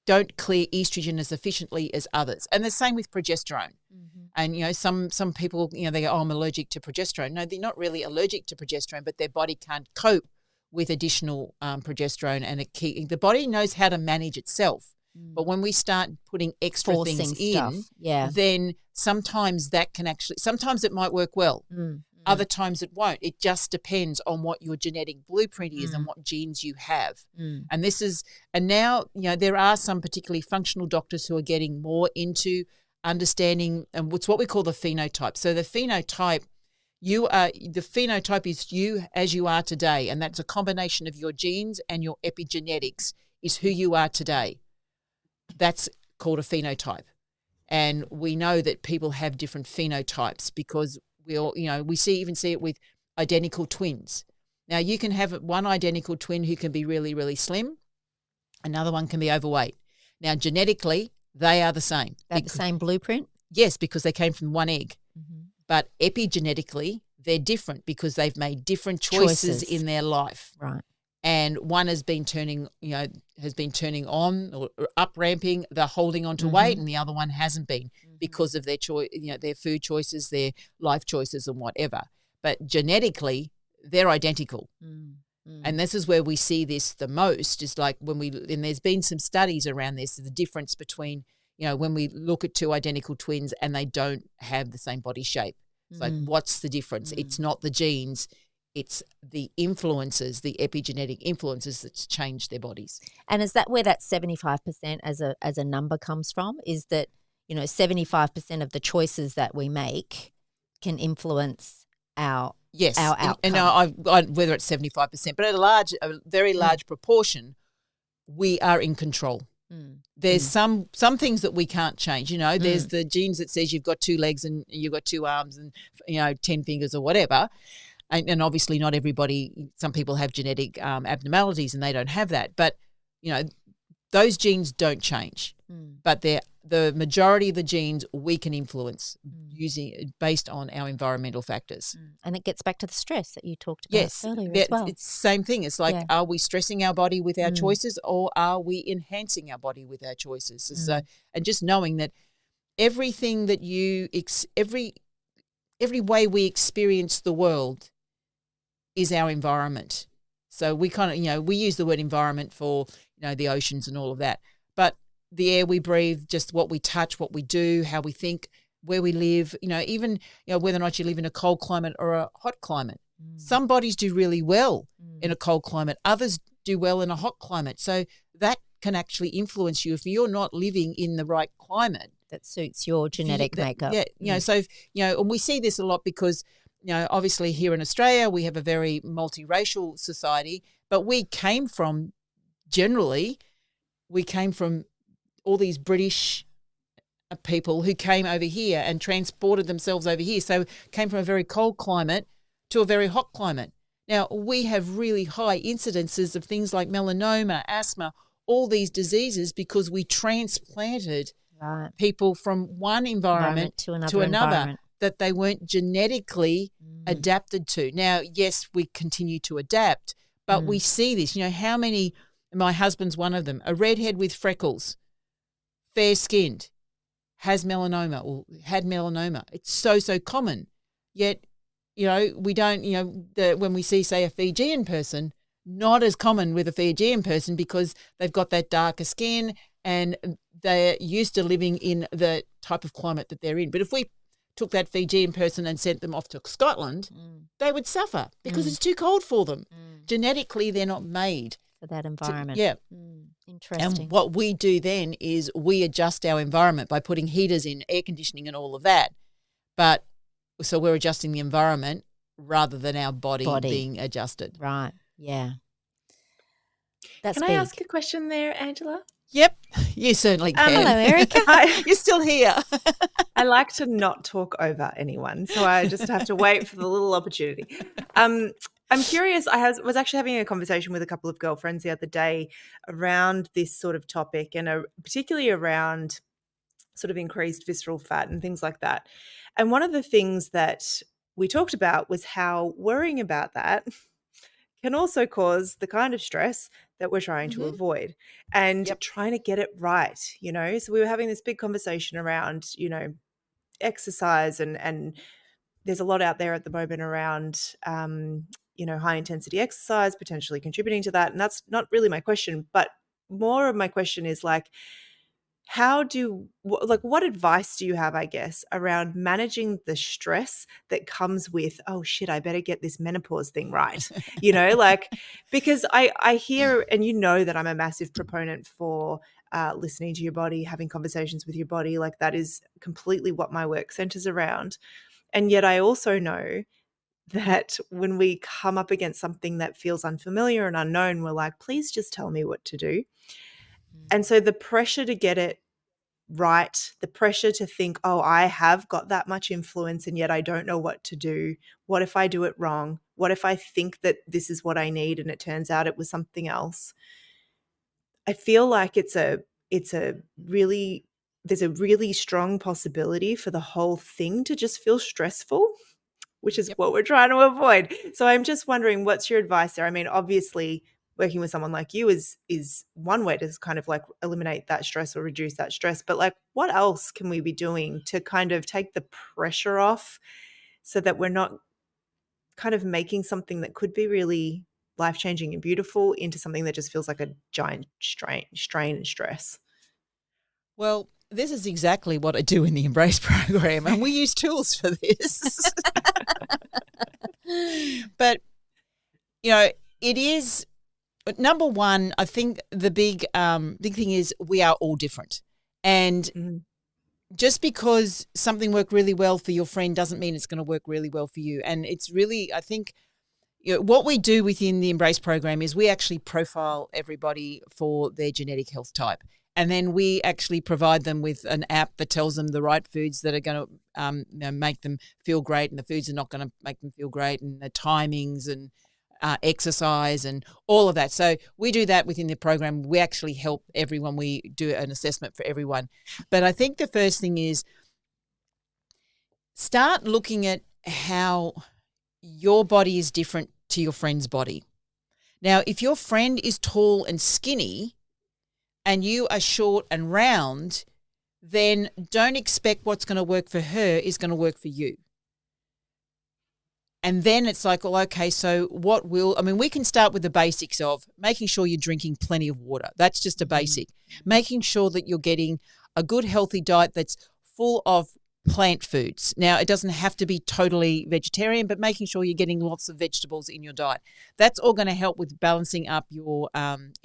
don't clear estrogen as efficiently as others. And the same with progesterone. Mm-hmm. And, you know, some people, you know, they go, oh, I'm allergic to progesterone. No, they're not really allergic to progesterone, but their body can't cope with additional progesterone. And the body knows how to manage itself. But when we start putting extra things in, then sometimes sometimes it might work well. Other times it won't. It just depends on what your genetic blueprint is and what genes you have. And now, you know, there are some particularly functional doctors who are getting more into understanding, and it's what we call the phenotype. So the phenotype is you as you are today, and that's a combination of your genes and your epigenetics is who you are today. That's called a phenotype. And we know that people have different phenotypes because we see it with identical twins. Now, you can have one identical twin who can be really, really slim. Another one can be overweight. Now, genetically, they are the same. They have the same blueprint? Yes, because they came from one egg. Mm-hmm. But epigenetically, they're different because they've made different choices in their life. Right. And one has been turning on or up ramping the holding on to weight, and the other one hasn't been because of their choice, their food choices, their life choices, and whatever. But genetically, they're identical. And this is where we see this the most. Is like and there's been some studies around this, the difference between when we look at two identical twins and they don't have the same body shape. It's like, what's the difference? It's not the genes. It's the influences, the epigenetic influences that's changed their bodies. And is that where that 75% as a number comes from? Is that 75% of the choices that we make can influence our outcome? And whether it's 75%, but at a very large proportion, we are in control. There's some things that we can't change. There's the genes that says you've got 2 legs and you've got 2 arms and 10 fingers or whatever. And obviously not everybody, some people have genetic abnormalities and they don't have that. But, those genes don't change. But the majority of the genes we can influence based on our environmental factors. And it gets back to the stress that you talked about earlier as well. It's the same thing. It's like, are we stressing our body with our choices or are we enhancing our body with our choices? So, and just knowing that everything that every way we experience the world is our environment. So we kind of, we use the word environment for, the oceans and all of that. But the air we breathe, just what we touch, what we do, how we think, where we live, even, whether or not you live in a cold climate or a hot climate. Some bodies do really well in a cold climate. Others do well in a hot climate. So that can actually influence you if you're not living in the right climate. That suits your genetic makeup. So, and we see this a lot because, obviously here in Australia, we have a very multiracial society, but we came from all these British people who came over here and transported themselves over here. So came from a very cold climate to a very hot climate. Now, we have really high incidences of things like melanoma, asthma, all these diseases because we transplanted people from one environment to another that they weren't genetically adapted to. Now, yes, we continue to adapt, but we see this. How many, my husband's one of them, a redhead with freckles, fair-skinned, has melanoma or had melanoma. It's so common. Yet, we don't, when we see, say, a Fijian person, not as common with a Fijian person because they've got that darker skin and they're used to living in the type of climate that they're in. But if we took that Fijian person and sent them off to Scotland, they would suffer because it's too cold for them. Genetically, they're not made for that environment. Interesting. And what we do then is we adjust our environment by putting heaters in, air conditioning and all of that. But so we're adjusting the environment rather than our body. Being adjusted. Right. Yeah. Can I ask a question there, Angela? Yep, you certainly can. Hello, Erica. You're still here. I like to not talk over anyone, so I just have to wait for the little opportunity. I'm curious. Was actually having a conversation with a couple of girlfriends the other day around this sort of topic, and particularly around sort of increased visceral fat and things like that. And one of the things that we talked about was how worrying about that can also cause the kind of stress that we're trying to avoid and trying to get it right, So we were having this big conversation around, exercise and there's a lot out there at the moment around, high intensity exercise potentially contributing to that. And that's not really my question, but more of my question is like, what advice do you have, I guess, around managing the stress that comes with, oh shit, I better get this menopause thing right, because I hear, and that I'm a massive proponent for listening to your body, having conversations with your body, like that is completely what my work centers around. And yet I also know that when we come up against something that feels unfamiliar and unknown, we're like, please just tell me what to do. And so the pressure to get it right, the pressure to think, oh, I have got that much influence and yet I don't know what to do. What if I do it wrong? What if I think that this is what I need and it turns out it was something else? I feel like there's a really strong possibility for the whole thing to just feel stressful, which is what we're trying to avoid. So I'm just wondering, what's your advice there? I mean, obviously working with someone like you is one way to kind of like eliminate that stress or reduce that stress. But like, what else can we be doing to kind of take the pressure off so that we're not kind of making something that could be really life-changing and beautiful into something that just feels like a giant strain and stress? Well, this is exactly what I do in the Embrace program, and we use tools for this. But, it is, number one, I think the big thing is we are all different. And just because something worked really well for your friend doesn't mean it's going to work really well for you. And it's really, I think, what we do within the Embrace program is we actually profile everybody for their genetic health type. And then we actually provide them with an app that tells them the right foods that are going to make them feel great and the foods are not going to make them feel great, and the timings and exercise and all of that. So we do that within the program. We actually help everyone. We do an assessment for everyone. But I think the first thing is start looking at how your body is different to your friend's body. Now, if your friend is tall and skinny and you are short and round, then don't expect what's going to work for her is going to work for you. And then it's like, well, okay, so we can start with the basics of making sure you're drinking plenty of water. That's just a basic. Making sure that you're getting a good, healthy diet that's full of plant foods. Now, it doesn't have to be totally vegetarian, but making sure you're getting lots of vegetables in your diet. That's all going to help with balancing up your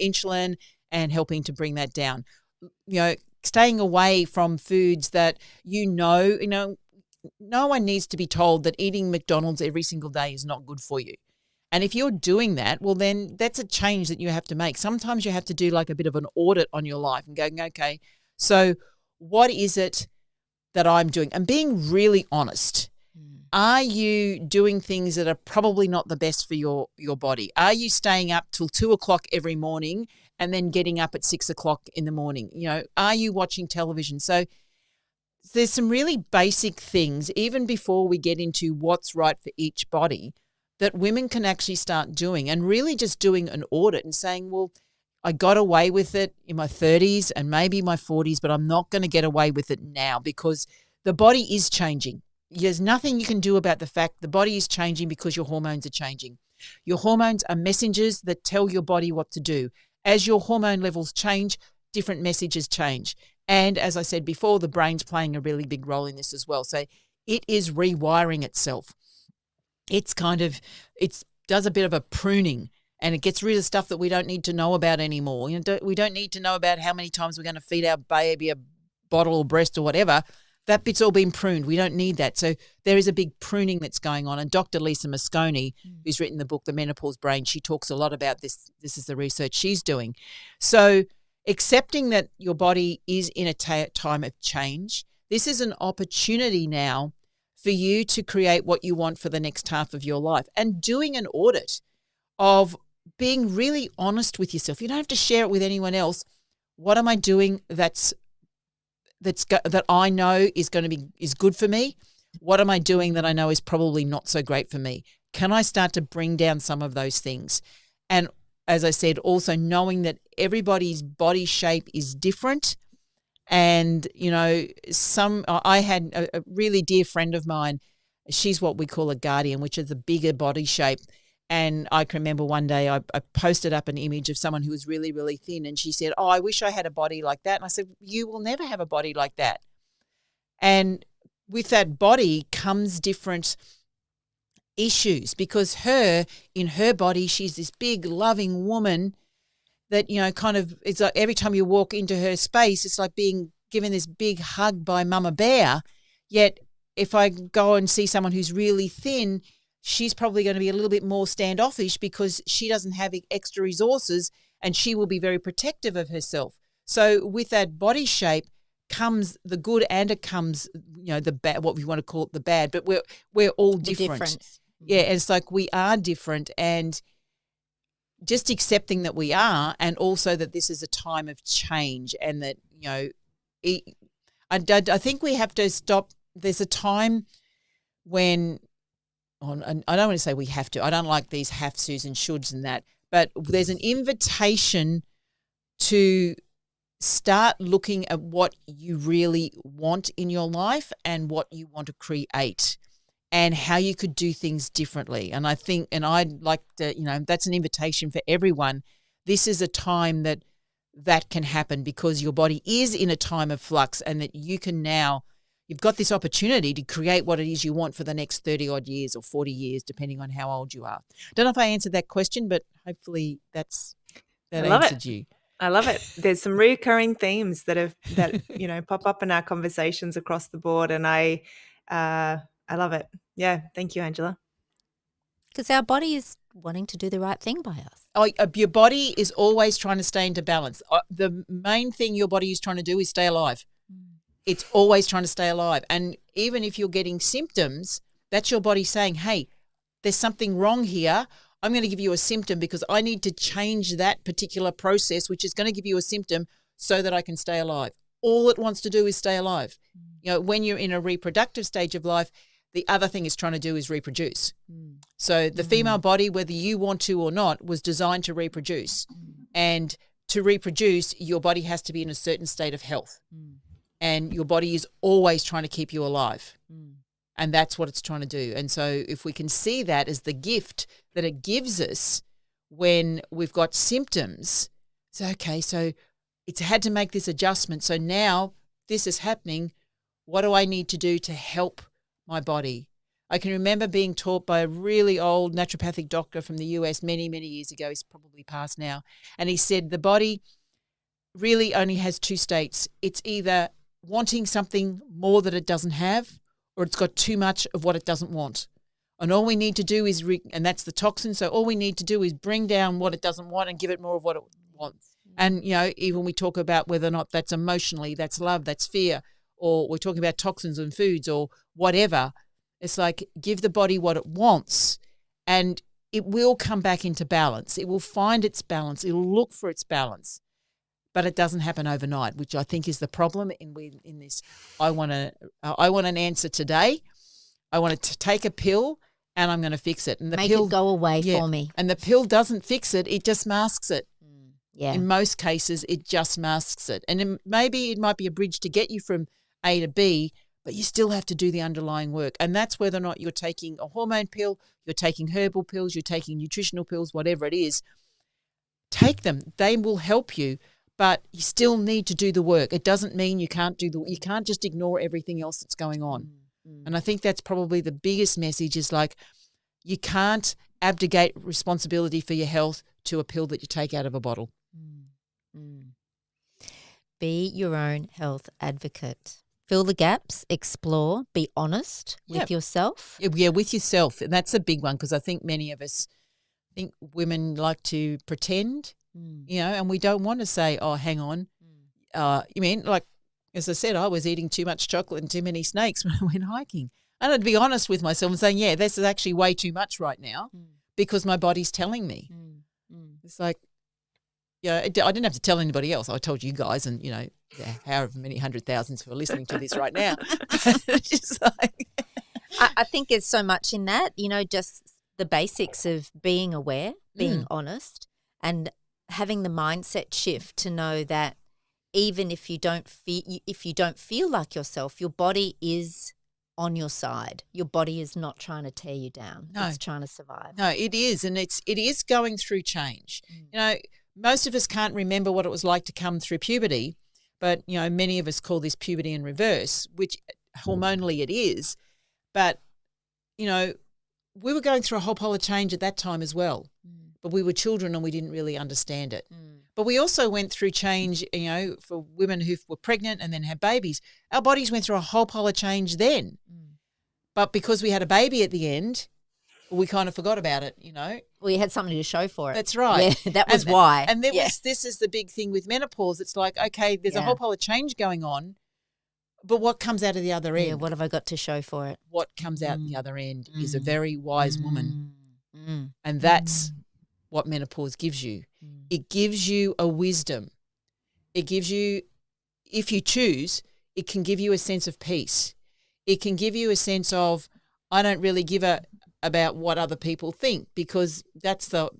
insulin and helping to bring that down. Staying away from foods that no one needs to be told that eating McDonald's every single day is not good for you. And if you're doing that, well, then that's a change that you have to make. Sometimes you have to do like a bit of an audit on your life and going, okay, so what is it that I'm doing? And being really honest. Are you doing things that are probably not the best for your body? Are you staying up till 2:00 every morning and then getting up at 6:00 in the morning? Are you watching television? So there's some really basic things, even before we get into what's right for each body, that women can actually start doing, and really just doing an audit and saying, well, I got away with it in my 30s and maybe my 40s, but I'm not going to get away with it now because the body is changing. There's nothing you can do about the fact the body is changing because your hormones are changing. Your hormones are messengers that tell your body what to do. As your hormone levels change, different messages change. And as I said before, the brain's playing a really big role in this as well. So it is rewiring itself. It does a bit of a pruning, and it gets rid of stuff that we don't need to know about anymore. We don't need to know about how many times we're going to feed our baby a bottle or breast or whatever. That bit's all been pruned. We don't need that. So there is a big pruning that's going on. And Dr. Lisa Mosconi, who's written the book, The Menopause Brain, she talks a lot about this. This is the research she's doing. So accepting that your body is in a time of change, this is an opportunity now for you to create what you want for the next half of your life, and doing an audit of being really honest with yourself. You don't have to share it with anyone else. What am I doing that I know is good for me? What am I doing that I know is probably not so great for me? Can I start to bring down some of those things? And as I said, also knowing that everybody's body shape is different. And, I had a really dear friend of mine. She's what we call a guardian, which is a bigger body shape. And I can remember one day I posted up an image of someone who was really, really thin. And she said, I wish I had a body like that. And I said, you will never have a body like that. And with that body comes different issues, because in her body, she's this big, loving woman that, it's like every time you walk into her space, it's like being given this big hug by Mama Bear. Yet if I go and see someone who's really thin, she's probably going to be a little bit more standoffish because she doesn't have extra resources, and she will be very protective of herself. So with that body shape comes the good, and it comes, the bad, what we want to call it the bad, but we're all different. Yeah, and it's like we are different, and just accepting that we are, and also that this is a time of change, and that, I think we have to stop. There's a time when, and I don't want to say we have to. I don't like these have-tos and shoulds and that, but there's an invitation to start looking at what you really want in your life and what you want to create, and how you could do things differently. And I think, and I'd like to, that's an invitation for everyone. This is a time that can happen, because your body is in a time of flux, and that you can now, you've got this opportunity to create what it is you want for the next 30 odd years or 40 years, depending on how old you are. Don't know if I answered that question, but hopefully that answered you. I love it. There's some recurring themes that pop up in our conversations across the board, and I love it. Yeah, thank you, Angela. Because our body is wanting to do the right thing by us. Oh, your body is always trying to stay into balance. The main thing your body is trying to do is stay alive. It's always trying to stay alive. And even if you're getting symptoms, that's your body saying, hey, there's something wrong here. I'm going to give you a symptom because I need to change that particular process, which is going to give you a symptom so that I can stay alive. All it wants to do is stay alive. When you're in a reproductive stage of life, the other thing it's trying to do is reproduce. So the female body, whether you want to or not, was designed to reproduce. And to reproduce, your body has to be in a certain state of health. And your body is always trying to keep you alive. And that's what it's trying to do. And so if we can see that as the gift that it gives us when we've got symptoms, so it's had to make this adjustment. So now this is happening. What do I need to do to help my body? I can remember being taught by a really old naturopathic doctor from the US many, many years ago. He's probably passed now. And he said the body really only has two states. It's either wanting something more that it doesn't have, or it's got too much of what it doesn't want. And all we need to do is, and that's the toxin, so all we need to do is bring down what it doesn't want and give it more of what it wants. And, even we talk about whether or not that's emotionally, that's love, that's fear, or we're talking about toxins and foods or whatever. It's like, give the body what it wants, and it will come back into balance. It will find its balance. It will look for its balance. But it doesn't happen overnight, which I think is the problem in this. I want an answer today. I want to take a pill, and I'm going to fix it. And the Make pill it go away for me. And the pill doesn't fix it; it just masks it. Yeah. In most cases, it just masks it. And maybe it might be a bridge to get you from A to B, but you still have to do the underlying work. And that's whether or not you're taking a hormone pill, you're taking herbal pills, you're taking nutritional pills, whatever it is. Take them; they will help you. But you still need to do the work. It doesn't mean you can't you can't just ignore everything else that's going on. And I think that's probably the biggest message is like, you can't abdicate responsibility for your health to a pill that you take out of a bottle. Be your own health advocate. Fill the gaps, explore, be honest with yourself. Yeah, with yourself. And that's a big one, because I think many of us think women like to pretend. And we don't want to say, oh, hang on. You mean, like, as I said, I was eating too much chocolate and too many snakes when I went hiking. And I'd be honest with myself and saying, yeah, this is actually way too much right now because my body's telling me. It's like, yeah, I didn't have to tell anybody else. I told you guys and, however many 100,000s who are listening to this right now. Just like I think there's so much in that, just the basics of being aware, being honest, and having the mindset shift to know that even if you don't feel like yourself, your body is on your side. Your body is not trying to tear you down. No. It's trying to survive. No, it is, and it is going through change. Most of us can't remember what it was like to come through puberty, but many of us call this puberty in reverse, which hormonally it is. But we were going through a whole pile of change at that time as well. But we were children and we didn't really understand it. But we also went through change, for women who were pregnant and then had babies. Our bodies went through a whole pile of change then. But because we had a baby at the end, we kind of forgot about it, Well, you had something to show for it. That's right. Yeah, that was why. And this is the big thing with menopause. It's like, okay, there's a whole pile of change going on, but what comes out of the other end? Yeah, what have I got to show for it? What comes out the other end is a very wise woman. And that's what menopause gives you. It gives you a wisdom. It gives you, if you choose, it can give you a sense of peace. It can give you a sense of, I don't really give about what other people think, because that's the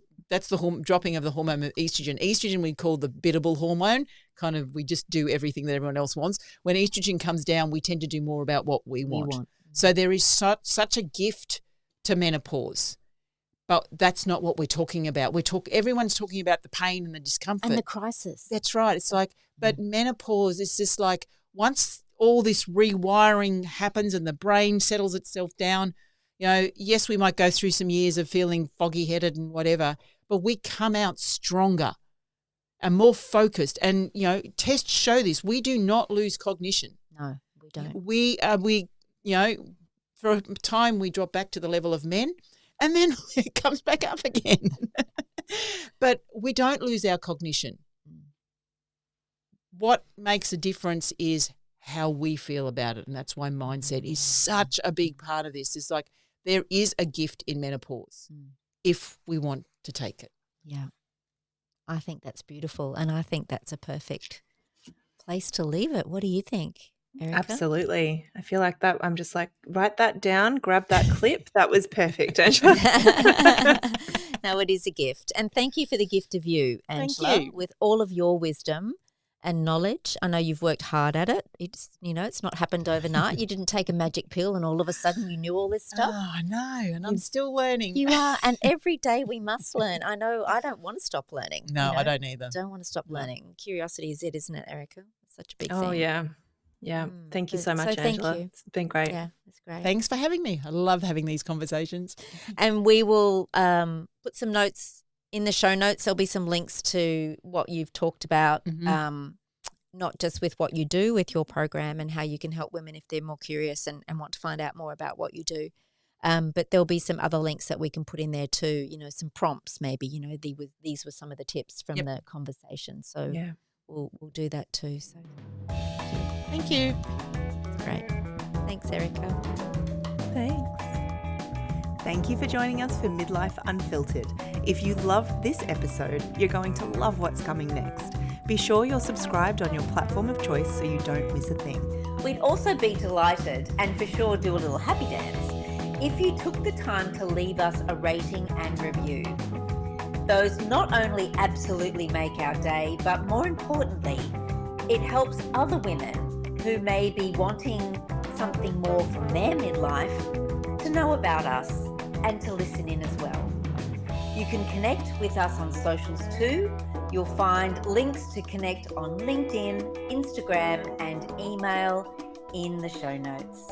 dropping of the hormone of estrogen. Estrogen we call the biddable hormone. Kind of, we just do everything that everyone else wants. When estrogen comes down, we tend to do more about what we want. So there is such a gift to menopause. But that's not what we're talking about. Everyone's talking about the pain and the discomfort. And the crisis. That's right. It's like, but menopause is just like, once all this rewiring happens and the brain settles itself down, yes, we might go through some years of feeling foggy-headed and whatever, but we come out stronger and more focused. And, tests show this. We do not lose cognition. No, we don't. We for a time we drop back to the level of men, and then it comes back up again. But we don't lose our cognition. What makes a difference is how we feel about it, and that's why mindset is such a big part of this. It's like there is a gift in menopause if we want to take it. Yeah. I think that's beautiful, and I think that's a perfect place to leave it. What do you think, Erica? Absolutely. I feel like that. I'm just like, write that down, grab that clip. That was perfect, Angela. No, it is a gift. And thank you for the gift of you, Angela. Thank you. With all of your wisdom and knowledge. I know you've worked hard at it. It's not happened overnight. You didn't take a magic pill and all of a sudden you knew all this stuff. Oh, I know, and I'm still learning. You are, and every day we must learn. I know I don't want to stop learning. No, I don't either. Don't want to stop learning. Curiosity is it, isn't it, Erica? It's such a big thing. Oh, yeah. Yeah. Thank you so much, Angela. Thank you. It's been great. Yeah, it's great. Thanks for having me. I love having these conversations. And we will put some notes in the show notes. There'll be some links to what you've talked about, not just with what you do with your program and how you can help women if they're more curious and want to find out more about what you do. But there'll be some other links that we can put in there too, some prompts maybe, these were some of the tips from the conversation. So we'll do that too. So Thank you. Great. Thanks, Erica. Thanks. Thank you for joining us for Midlife Unfiltered. If you loved this episode, you're going to love what's coming next. Be sure you're subscribed on your platform of choice so you don't miss a thing. We'd also be delighted, and for sure do a little happy dance, if you took the time to leave us a rating and review. Those not only absolutely make our day, but more importantly, it helps other women who may be wanting something more from their midlife to know about us and to listen in as well. You can connect with us on socials too. You'll find links to connect on LinkedIn, Instagram, and email in the show notes.